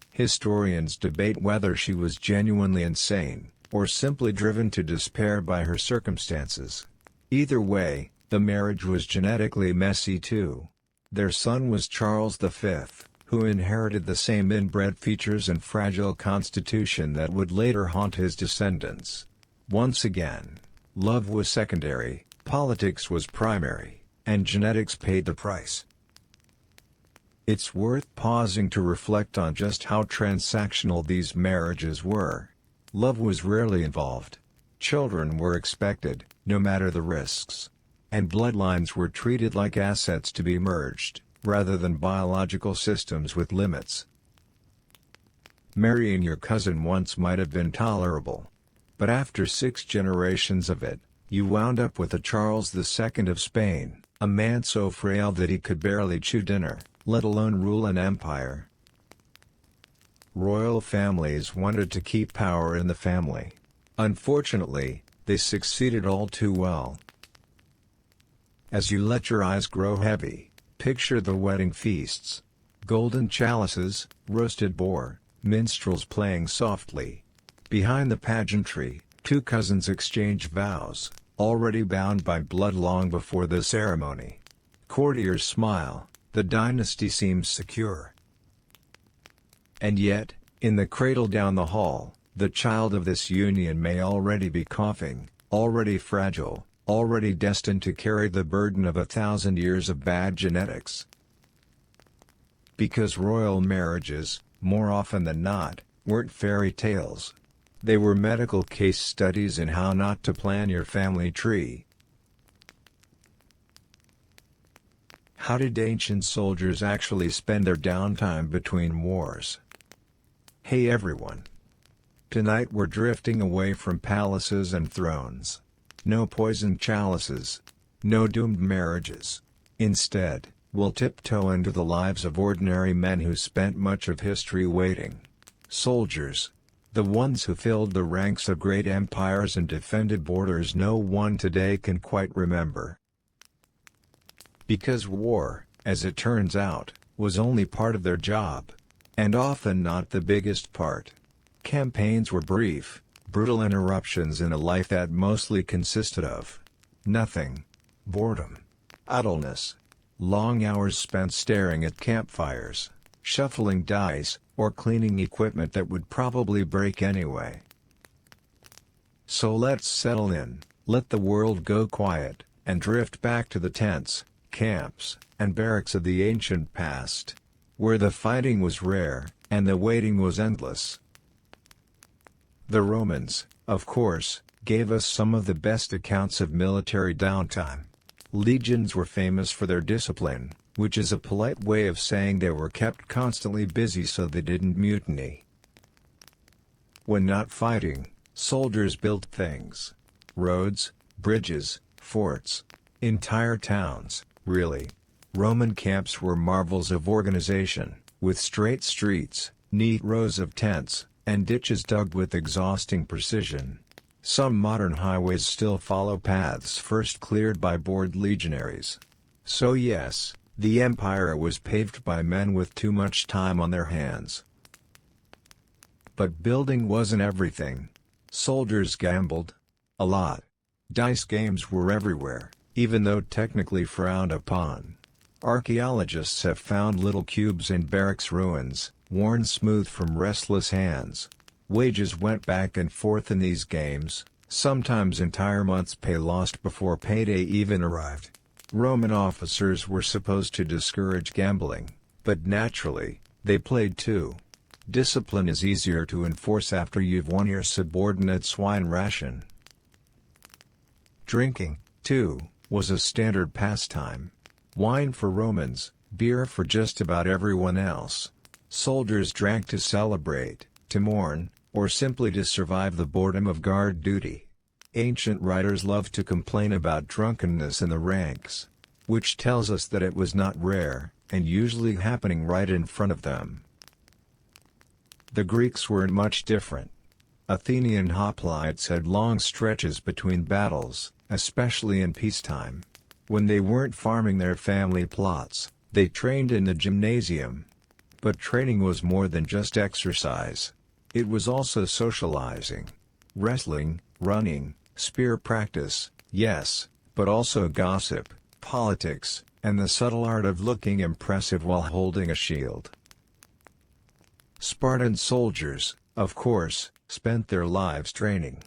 Historians debate whether she was genuinely insane, or simply driven to despair by her circumstances. Either way, the marriage was genetically messy too. Their son was Charles V, who inherited the same inbred features and fragile constitution that would later haunt his descendants. Once again, love was secondary, politics was primary, and genetics paid the price. It's worth pausing to reflect on just how transactional these marriages were. Love was rarely involved. Children were expected, no matter the risks. And bloodlines were treated like assets to be merged, rather than biological systems with limits. Marrying your cousin once might have been tolerable. But after 6 generations of it, you wound up with a Charles II of Spain, a man so frail that he could barely chew dinner, let alone rule an empire. Royal families wanted to keep power in the family. Unfortunately, they succeeded all too well. As you let your eyes grow heavy, picture the wedding feasts. Golden chalices, roasted boar, minstrels playing softly. Behind the pageantry, 2 cousins exchange vows, already bound by blood long before the ceremony. Courtiers smile, the dynasty seems secure. And yet, in the cradle down the hall, the child of this union may already be coughing, already fragile, already destined to carry the burden of 1,000 years of bad genetics. Because royal marriages, more often than not, weren't fairy tales. They were medical case studies in how not to plan your family tree. How did ancient soldiers actually spend their downtime between wars? Hey everyone! Tonight we're drifting away from palaces and thrones. No poisoned chalices. No doomed marriages. Instead, we'll tiptoe into the lives of ordinary men who spent much of history waiting. Soldiers. The ones who filled the ranks of great empires and defended borders no one today can quite remember. Because war, as it turns out, was only part of their job. And often not the biggest part. Campaigns were brief, brutal interruptions in a life that mostly consisted of nothing. Boredom. Idleness. Long hours spent staring at campfires, shuffling dice, or cleaning equipment that would probably break anyway. So let's settle in, let the world go quiet, and drift back to the tents, camps, and barracks of the ancient past, where the fighting was rare, and the waiting was endless. The Romans, of course, gave us some of the best accounts of military downtime. Legions were famous for their discipline, which is a polite way of saying they were kept constantly busy so they didn't mutiny. When not fighting, soldiers built things. Roads, bridges, forts. Entire towns, really. Roman camps were marvels of organization, with straight streets, neat rows of tents, and ditches dug with exhausting precision. Some modern highways still follow paths first cleared by bored legionaries. So yes, the empire was paved by men with too much time on their hands. But building wasn't everything. Soldiers gambled. A lot. Dice games were everywhere, even though technically frowned upon. Archaeologists have found little cubes in barracks ruins, worn smooth from restless hands. Wages went back and forth in these games, sometimes entire months' pay lost before payday even arrived. Roman officers were supposed to discourage gambling, but naturally, they played too. Discipline is easier to enforce after you've won your subordinate's wine ration. Drinking, too, was a standard pastime. Wine for Romans, beer for just about everyone else. Soldiers drank to celebrate, to mourn, or simply to survive the boredom of guard duty. Ancient writers loved to complain about drunkenness in the ranks, which tells us that it was not rare, and usually happening right in front of them. The Greeks weren't much different. Athenian hoplites had long stretches between battles, especially in peacetime. When they weren't farming their family plots, they trained in the gymnasium. But training was more than just exercise. It was also socializing. Wrestling, running, spear practice, yes, but also gossip, politics, and the subtle art of looking impressive while holding a shield. Spartan soldiers, of course, spent their lives training.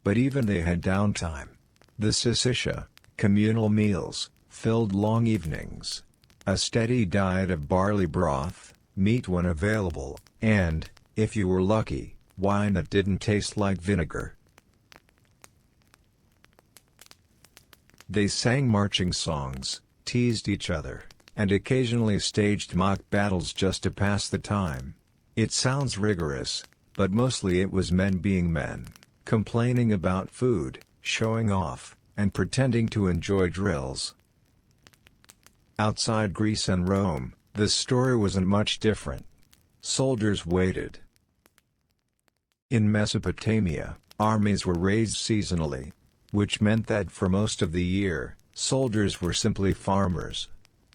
But even they had downtime. The syssitia, communal meals, filled long evenings. A steady diet of barley broth, meat when available, and, if you were lucky, wine that didn't taste like vinegar. They sang marching songs, teased each other, and occasionally staged mock battles just to pass the time. It sounds rigorous, but mostly it was men being men, complaining about food, showing off, and pretending to enjoy drills. Outside Greece and Rome, the story wasn't much different. Soldiers waited. In Mesopotamia, armies were raised seasonally, which meant that for most of the year, soldiers were simply farmers.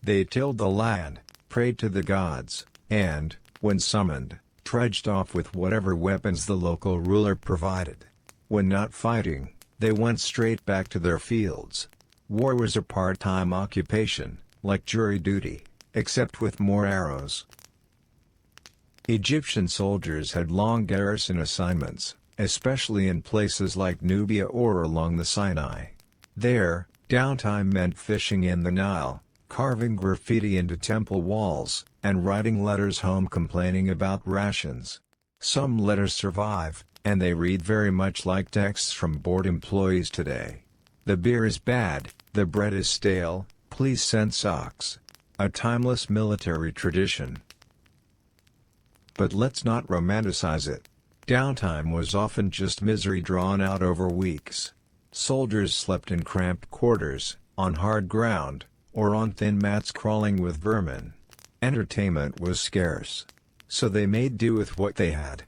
They tilled the land, prayed to the gods, and, when summoned, trudged off with whatever weapons the local ruler provided. When not fighting, they went straight back to their fields. War was a part-time occupation, like jury duty, except with more arrows. Egyptian soldiers had long garrison assignments, especially in places like Nubia or along the Sinai. There, downtime meant fishing in the Nile, carving graffiti into temple walls, and writing letters home complaining about rations. Some letters survive, and they read very much like texts from bored employees today. The beer is bad, the bread is stale, please send socks. A timeless military tradition. But let's not romanticize it. Downtime was often just misery drawn out over weeks. Soldiers slept in cramped quarters, on hard ground, or on thin mats crawling with vermin. Entertainment was scarce, so they made do with what they had.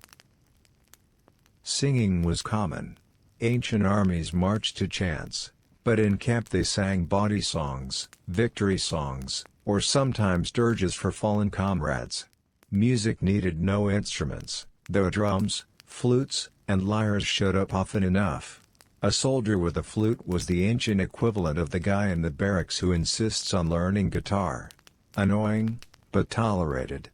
Singing was common. Ancient armies marched to chants, but in camp they sang bawdy songs, victory songs, or sometimes dirges for fallen comrades. Music needed no instruments, though drums, flutes, and lyres showed up often enough. A soldier with a flute was the ancient equivalent of the guy in the barracks who insists on learning guitar. Annoying, but tolerated.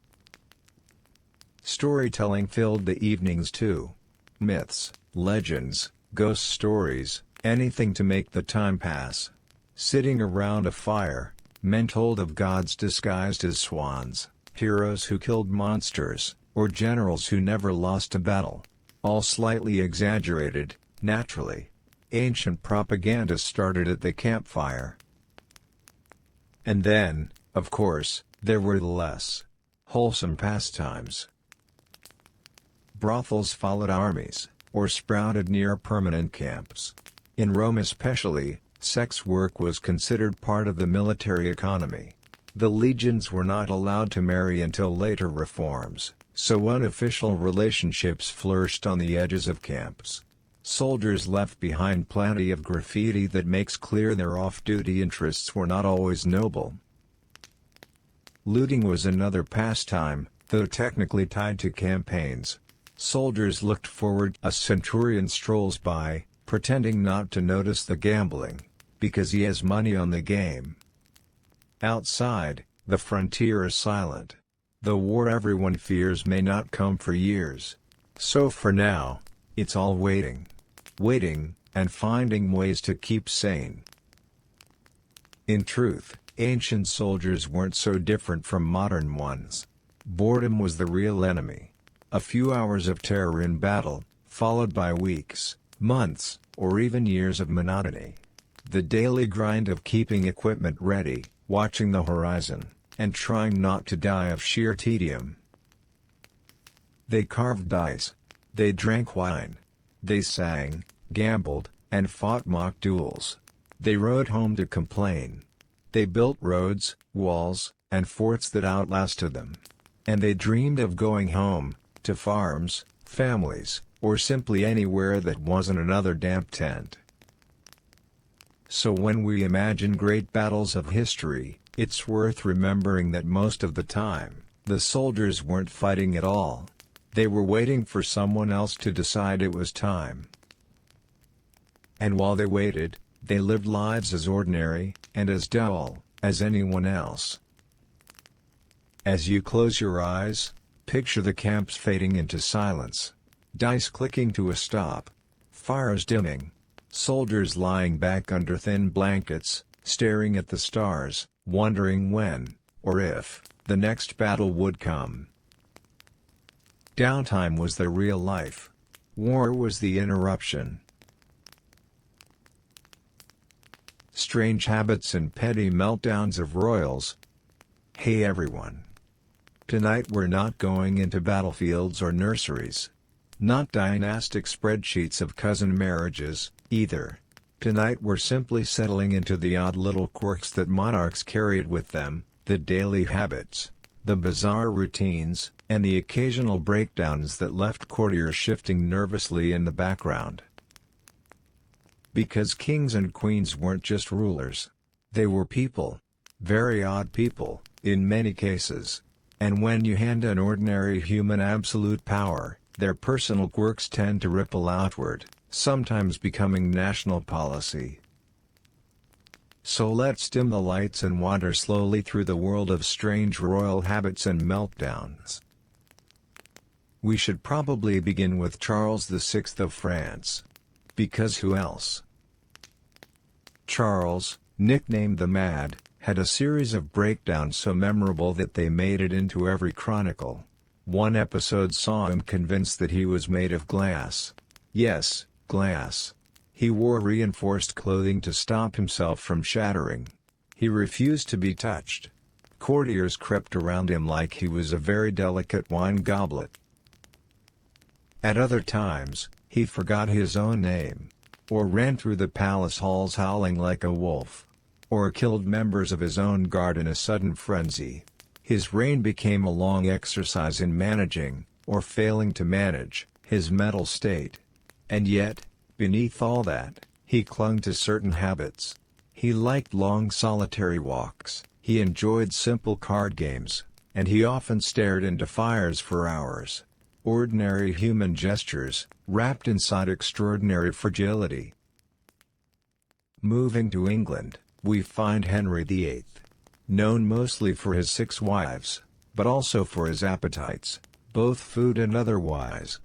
Storytelling filled the evenings too. Myths, legends, ghost stories, anything to make the time pass. Sitting around a fire, men told of gods disguised as swans, heroes who killed monsters, or generals who never lost a battle. All slightly exaggerated, naturally. Ancient propaganda started at the campfire. And then, Of course, there were the less wholesome pastimes. Brothels followed armies, or sprouted near permanent camps. In Rome especially, sex work was considered part of the military economy. The legions were not allowed to marry until later reforms, so unofficial relationships flourished on the edges of camps. Soldiers left behind plenty of graffiti that makes clear their off-duty interests were not always noble. Looting was another pastime, though technically tied to campaigns. Soldiers looked forward as a centurion strolls by, pretending not to notice the gambling, because he has money on the game. Outside, the frontier is silent. The war everyone fears may not come for years. So for now, it's all waiting. Waiting, and finding ways to keep sane. In truth, ancient soldiers weren't so different from modern ones. Boredom was the real enemy. A few hours of terror in battle, followed by weeks, months, or even years of monotony. The daily grind of keeping equipment ready, watching the horizon, and trying not to die of sheer tedium. They carved dice. They drank wine. They sang, gambled, and fought mock duels. They rode home to complain. They built roads, walls, and forts that outlasted them. And they dreamed of going home, to farms, families, or simply anywhere that wasn't another damp tent. So when we imagine great battles of history, it's worth remembering that most of the time, the soldiers weren't fighting at all. They were waiting for someone else to decide it was time. And while they waited, they lived lives as ordinary, and as dull, as anyone else. As you close your eyes, picture the camps fading into silence. Dice clicking to a stop. Fires dimming. Soldiers lying back under thin blankets, staring at the stars, wondering when, or if, the next battle would come. Downtime was the real life. War was the interruption. Strange habits and petty meltdowns of royals. Hey everyone. Tonight we're not going into battlefields or nurseries. Not dynastic spreadsheets of cousin marriages, either. Tonight we're simply settling into the odd little quirks that monarchs carried with them, the daily habits, the bizarre routines, and the occasional breakdowns that left courtiers shifting nervously in the background. Because kings and queens weren't just rulers. They were people. Very odd people, in many cases. And when you hand an ordinary human absolute power, their personal quirks tend to ripple outward, sometimes becoming national policy. So let's dim the lights and wander slowly through the world of strange royal habits and meltdowns. We should probably begin with Charles VI of France. Because who else? Charles, nicknamed the Mad, had a series of breakdowns so memorable that they made it into every chronicle. One episode saw him convinced that he was made of glass. Yes, glass. He wore reinforced clothing to stop himself from shattering. He refused to be touched. Courtiers crept around him like he was a very delicate wine goblet. At other times, he forgot his own name, or ran through the palace halls howling like a wolf, or killed members of his own guard in a sudden frenzy. His reign became a long exercise in managing, or failing to manage, his mental state. And yet, beneath all that, he clung to certain habits. He liked long solitary walks, he enjoyed simple card games, and he often stared into fires for hours. Ordinary human gestures, wrapped inside extraordinary fragility. Moving to England, we find Henry VIII. Known mostly for his 6 wives, but also for his appetites, both food and otherwise.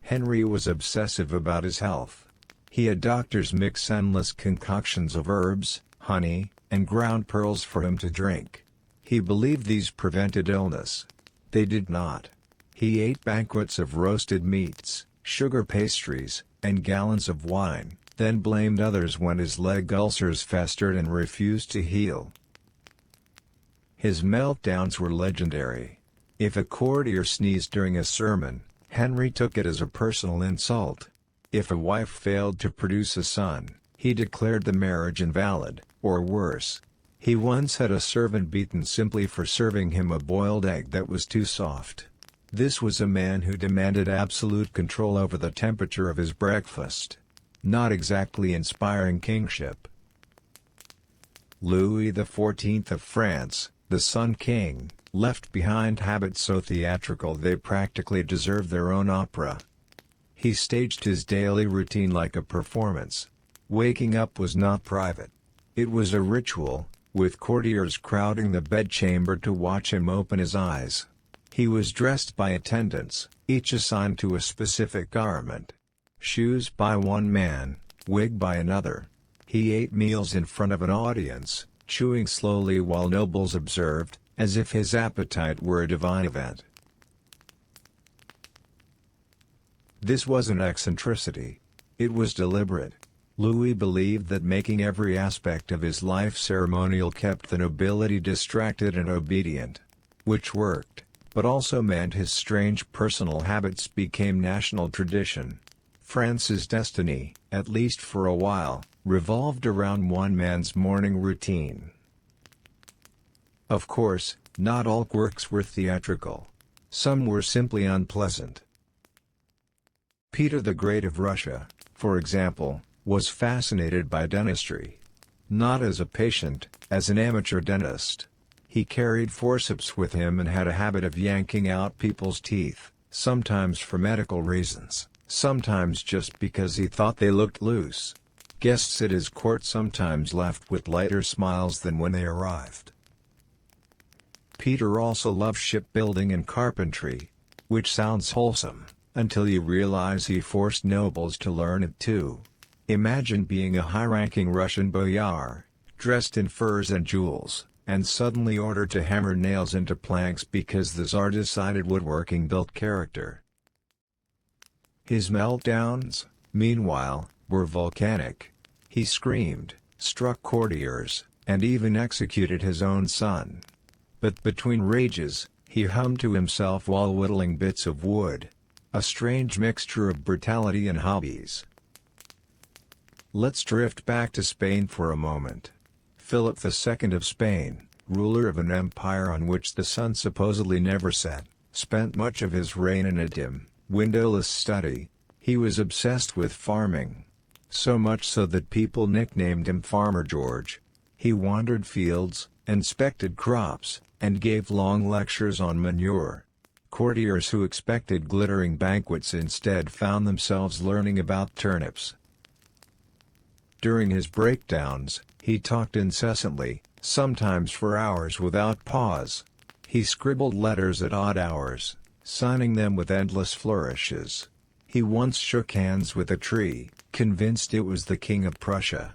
Henry was obsessive about his health. He had doctors mix endless concoctions of herbs, honey, and ground pearls for him to drink. He believed these prevented illness. They did not. He ate banquets of roasted meats, sugar pastries, and gallons of wine, then blamed others when his leg ulcers festered and refused to heal. His meltdowns were legendary. If a courtier sneezed during a sermon, Henry took it as a personal insult. If a wife failed to produce a son, he declared the marriage invalid, or worse. He once had a servant beaten simply for serving him a boiled egg that was too soft. This was a man who demanded absolute control over the temperature of his breakfast. Not exactly inspiring kingship. Louis XIV of France, the Sun King, left behind habits so theatrical they practically deserved their own opera. He staged his daily routine like a performance. Waking up was not private. It was a ritual, with courtiers crowding the bedchamber to watch him open his eyes. He was dressed by attendants, each assigned to a specific garment. Shoes by one man, wig by another. He ate meals in front of an audience, chewing slowly while nobles observed, as if his appetite were a divine event. This wasn't eccentricity. It was deliberate. Louis believed that making every aspect of his life ceremonial kept the nobility distracted and obedient. Which worked, but also meant his strange personal habits became national tradition. France's destiny, at least for a while, revolved around one man's morning routine. Of course, not all quirks were theatrical. Some were simply unpleasant. Peter the Great of Russia, for example, was fascinated by dentistry. Not as a patient, as an amateur dentist. He carried forceps with him and had a habit of yanking out people's teeth, sometimes for medical reasons, sometimes just because he thought they looked loose. Guests at his court sometimes left with lighter smiles than when they arrived. Peter also loved shipbuilding and carpentry. Which sounds wholesome, until you realize he forced nobles to learn it too. Imagine being a high-ranking Russian boyar, dressed in furs and jewels, and suddenly ordered to hammer nails into planks because the Tsar decided woodworking built character. His meltdowns, meanwhile, were volcanic. He screamed, struck courtiers, and even executed his own son. But between rages, he hummed to himself while whittling bits of wood. A strange mixture of brutality and hobbies. Let's drift back to Spain for a moment. Philip II of Spain, ruler of an empire on which the sun supposedly never set, spent much of his reign in a dim, windowless study. He was obsessed with farming. So much so that people nicknamed him Farmer George. He wandered fields, inspected crops, and gave long lectures on manure. Courtiers who expected glittering banquets instead found themselves learning about turnips. During his breakdowns, he talked incessantly, sometimes for hours without pause. He scribbled letters at odd hours, signing them with endless flourishes. He once shook hands with a tree, convinced it was the King of Prussia.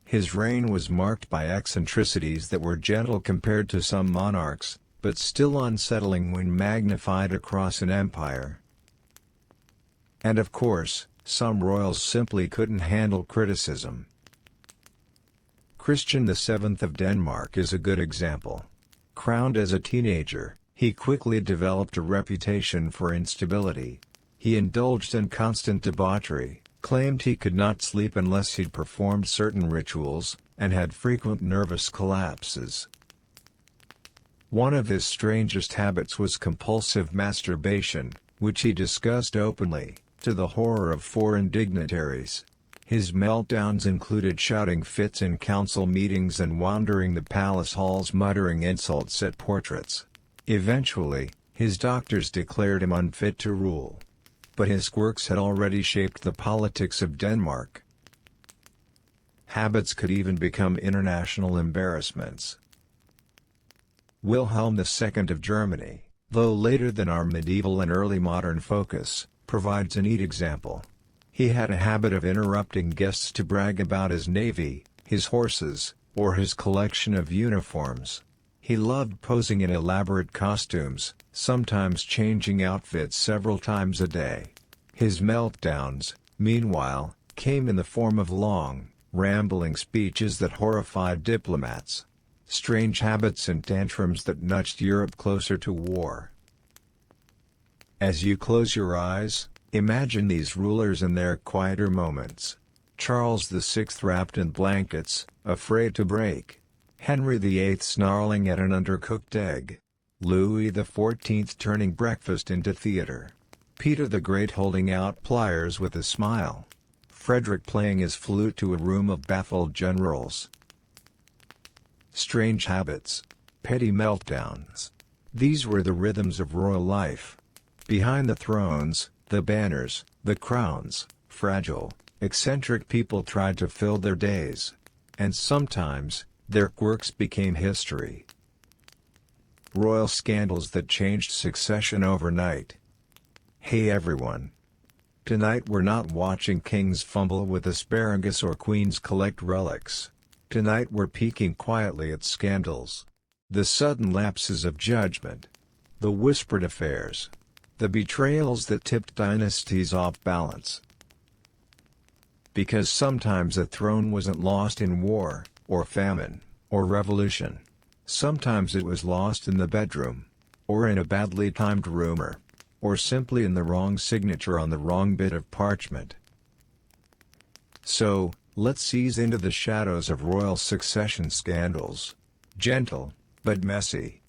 His reign was marked by eccentricities that were gentle compared to some monarchs, but still unsettling when magnified across an empire. And of course, some royals simply couldn't handle criticism. Christian VII of Denmark is a good example. Crowned as a teenager, he quickly developed a reputation for instability. He indulged in constant debauchery, claimed he could not sleep unless he'd performed certain rituals, and had frequent nervous collapses. One of his strangest habits was compulsive masturbation, which he discussed openly, to the horror of foreign dignitaries. His meltdowns included shouting fits in council meetings and wandering the palace halls muttering insults at portraits. Eventually, his doctors declared him unfit to rule. But his quirks had already shaped the politics of Denmark. Habits could even become international embarrassments. Wilhelm II of Germany, though later than our medieval and early modern focus, provides a neat example. He had a habit of interrupting guests to brag about his navy, his horses, or his collection of uniforms. He loved posing in elaborate costumes, sometimes changing outfits several times a day. His meltdowns, meanwhile, came in the form of long, rambling speeches that horrified diplomats. strange habits and tantrums that nudged Europe closer to war. As you close your eyes, imagine these rulers in their quieter moments. Charles VI wrapped in blankets, afraid to break. Henry VIII snarling at an undercooked egg. Louis XIV turning breakfast into theater. Peter the Great holding out pliers with a smile. Frederick playing his flute to a room of baffled generals. Strange habits. Petty meltdowns. These were the rhythms of royal life. Behind the thrones, the banners, the crowns, fragile, eccentric people tried to fill their days. And sometimes, their quirks became history. Royal scandals that changed succession overnight. Hey everyone. Tonight we're not watching kings fumble with asparagus or queens collect relics. Tonight we're peeking quietly at scandals. The sudden lapses of judgment. The whispered affairs. The betrayals that tipped dynasties off balance. Because sometimes a throne wasn't lost in war, or famine, or revolution. Sometimes it was lost in the bedroom. Or in a badly timed rumor. Or simply in the wrong signature on the wrong bit of parchment. So, let's ease into the shadows of royal succession scandals. Gentle, but messy.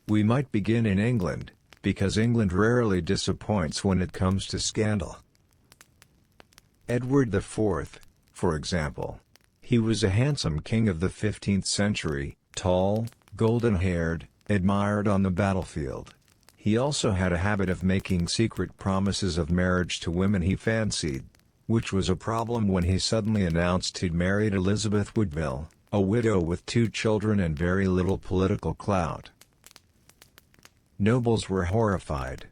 We might begin in England, because England rarely disappoints when it comes to scandal. Edward IV, for example. He was a handsome king of the 15th century, tall, golden-haired, admired on the battlefield. He also had a habit of making secret promises of marriage to women he fancied, which was a problem when he suddenly announced he'd married Elizabeth Woodville, a widow with 2 children and very little political clout. Nobles were horrified.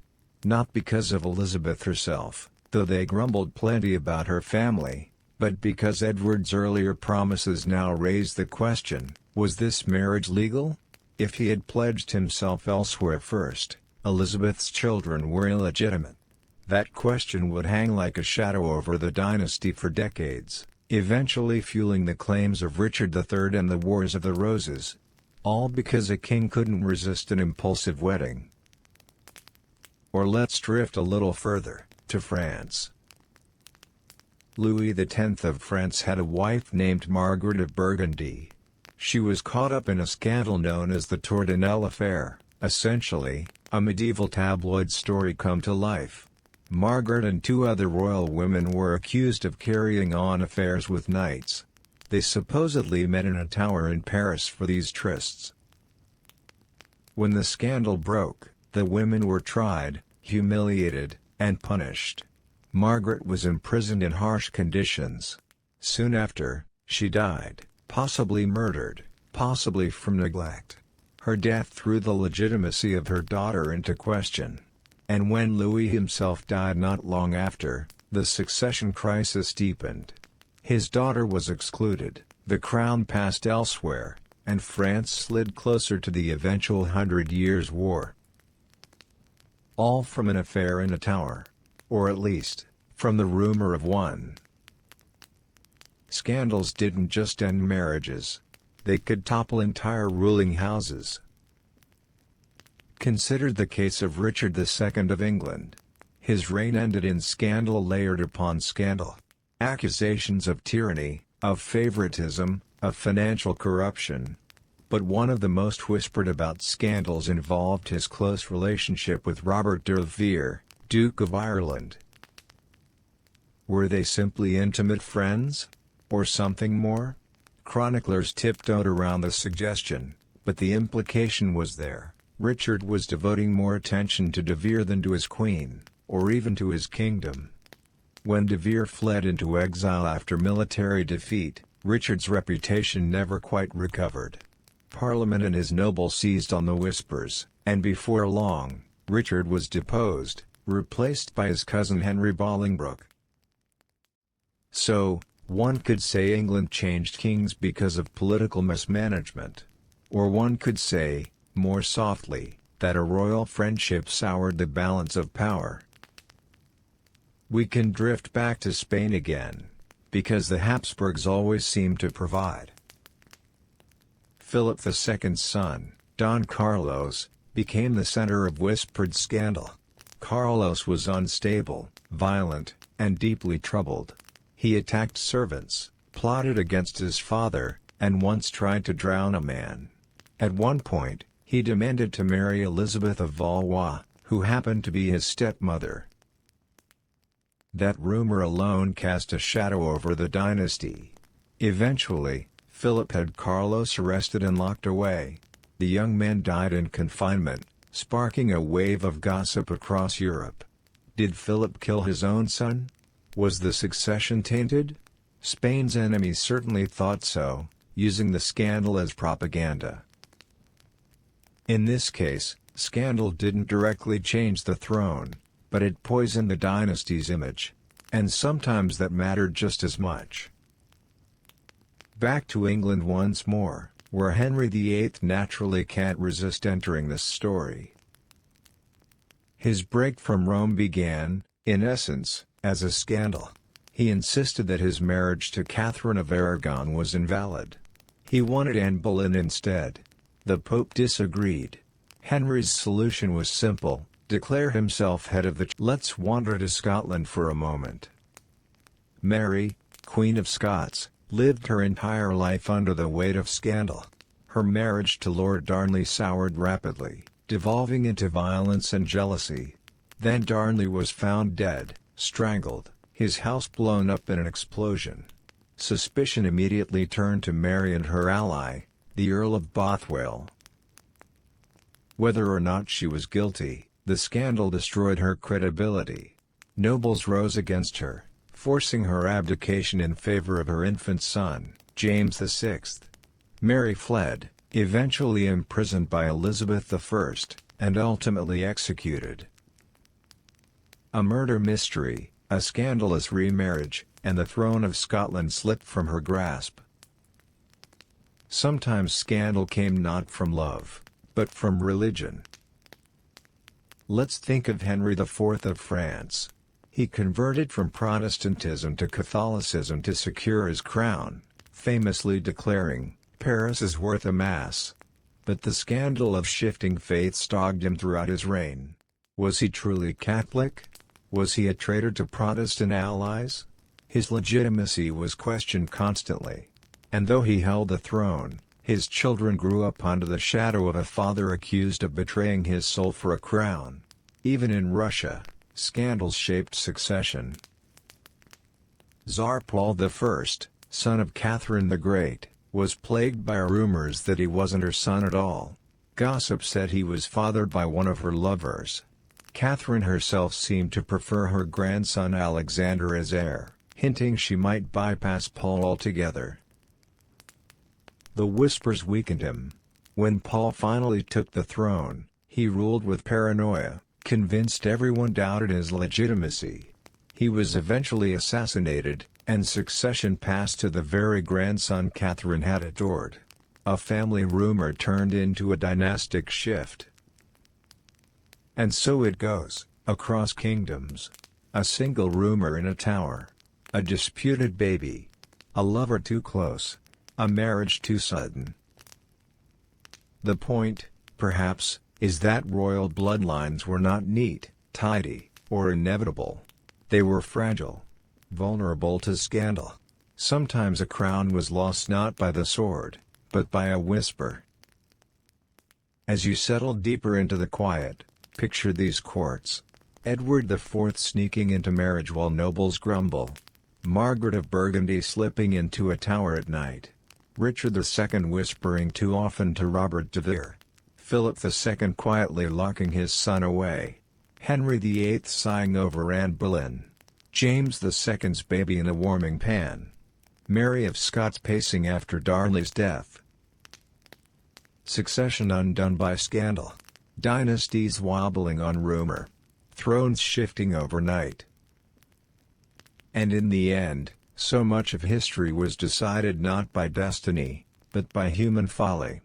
Not because of Elizabeth herself, though they grumbled plenty about her family, but because Edward's earlier promises now raised the question, was this marriage legal? If he had pledged himself elsewhere first, Elizabeth's children were illegitimate. That question would hang like a shadow over the dynasty for decades, eventually fueling the claims of Richard III and the Wars of the Roses. All because a king couldn't resist an impulsive wedding. Or let's drift a little further, to France. Louis X of France had a wife named Margaret of Burgundy. She was caught up in a scandal known as the Tourdinelle affair, essentially, a medieval tabloid story come to life. Margaret and 2 other royal women were accused of carrying on affairs with knights. They supposedly met in a tower in Paris for these trysts. When the scandal broke, the women were tried, humiliated, and punished. Margaret was imprisoned in harsh conditions. Soon after, she died, possibly murdered, possibly from neglect. Her death threw the legitimacy of her daughter into question. And when Louis himself died not long after, the succession crisis deepened. His daughter was excluded, the crown passed elsewhere, and France slid closer to the eventual 100 Years' War. All from an affair in a tower. Or at least, from the rumor of one. Scandals didn't just end marriages. They could topple entire ruling houses. Consider the case of Richard II of England. His reign ended in scandal layered upon scandal. Accusations of tyranny, of favoritism, of financial corruption. But one of the most whispered about scandals involved his close relationship with Robert de Vere, Duke of Ireland. Were they simply intimate friends? Or something more? Chroniclers tiptoed around the suggestion, but the implication was there. Richard was devoting more attention to de Vere than to his queen, or even to his kingdom. When de Vere fled into exile after military defeat, Richard's reputation never quite recovered. Parliament and his nobles seized on the whispers, and before long, Richard was deposed, replaced by his cousin Henry Bolingbroke. So, one could say England changed kings because of political mismanagement. Or one could say, more softly, that a royal friendship soured the balance of power. We can drift back to Spain again, because the Habsburgs always seemed to provide. Philip II's son, Don Carlos, became the center of whispered scandal. Carlos was unstable, violent, and deeply troubled. He attacked servants, plotted against his father, and once tried to drown a man. At one point, he demanded to marry Elizabeth of Valois, who happened to be his stepmother. That rumor alone cast a shadow over the dynasty. Eventually, Philip had Carlos arrested and locked away. The young man died in confinement, sparking a wave of gossip across Europe. Did Philip kill his own son? Was the succession tainted? Spain's enemies certainly thought so, using the scandal as propaganda. In this case, scandal didn't directly change the throne, but it poisoned the dynasty's image. And sometimes that mattered just as much. Back to England once more, where Henry VIII naturally can't resist entering this story. His break from Rome began, in essence, as a scandal. He insisted that his marriage to Catherine of Aragon was invalid. He wanted Anne Boleyn instead. The Pope disagreed. Henry's solution was simple: declare himself head of the Church. Let's wander to Scotland for a moment. Mary, Queen of Scots, lived her entire life under the weight of scandal. Her marriage to Lord Darnley soured rapidly, devolving into violence and jealousy. Then Darnley was found dead, strangled, his house blown up in an explosion. Suspicion immediately turned to Mary and her ally, the Earl of Bothwell. Whether or not she was guilty, the scandal destroyed her credibility. Nobles rose against her, forcing her abdication in favor of her infant son, James VI. Mary fled, eventually imprisoned by Elizabeth I, and ultimately executed. A murder mystery, a scandalous remarriage, and the throne of Scotland slipped from her grasp. Sometimes scandal came not from love, but from religion. Let's think of Henry IV of France. He converted from Protestantism to Catholicism to secure his crown, famously declaring, "Paris is worth a mass." But the scandal of shifting faiths dogged him throughout his reign. Was he truly Catholic? Was he a traitor to Protestant allies? His legitimacy was questioned constantly. And though he held the throne, his children grew up under the shadow of a father accused of betraying his soul for a crown. Even in Russia, scandals shaped succession. Tsar Paul I, son of Catherine the Great, was plagued by rumors that he wasn't her son at all. Gossip said he was fathered by one of her lovers. Catherine herself seemed to prefer her grandson Alexander as heir, hinting she might bypass Paul altogether. The whispers weakened him. When Paul finally took the throne, he ruled with paranoia, convinced everyone doubted his legitimacy. He was eventually assassinated, and succession passed to the very grandson Catherine had adored. A family rumor turned into a dynastic shift. And so it goes, across kingdoms. A single rumor in a tower. A disputed baby. A lover too close. A marriage too sudden. The point, perhaps, is that royal bloodlines were not neat, tidy, or inevitable. They were fragile. Vulnerable to scandal. Sometimes a crown was lost not by the sword, but by a whisper. As you settle deeper into the quiet, picture these courts. Edward IV sneaking into marriage while nobles grumble. Margaret of Burgundy slipping into a tower at night. Richard II whispering too often to Robert de Vere. Philip II quietly locking his son away. Henry VIII sighing over Anne Boleyn. James II's baby in a warming pan. Mary of Scots pacing after Darnley's death. Succession undone by scandal. Dynasties wobbling on rumor. Thrones shifting overnight. And in the end, so much of history was decided not by destiny, but by human folly.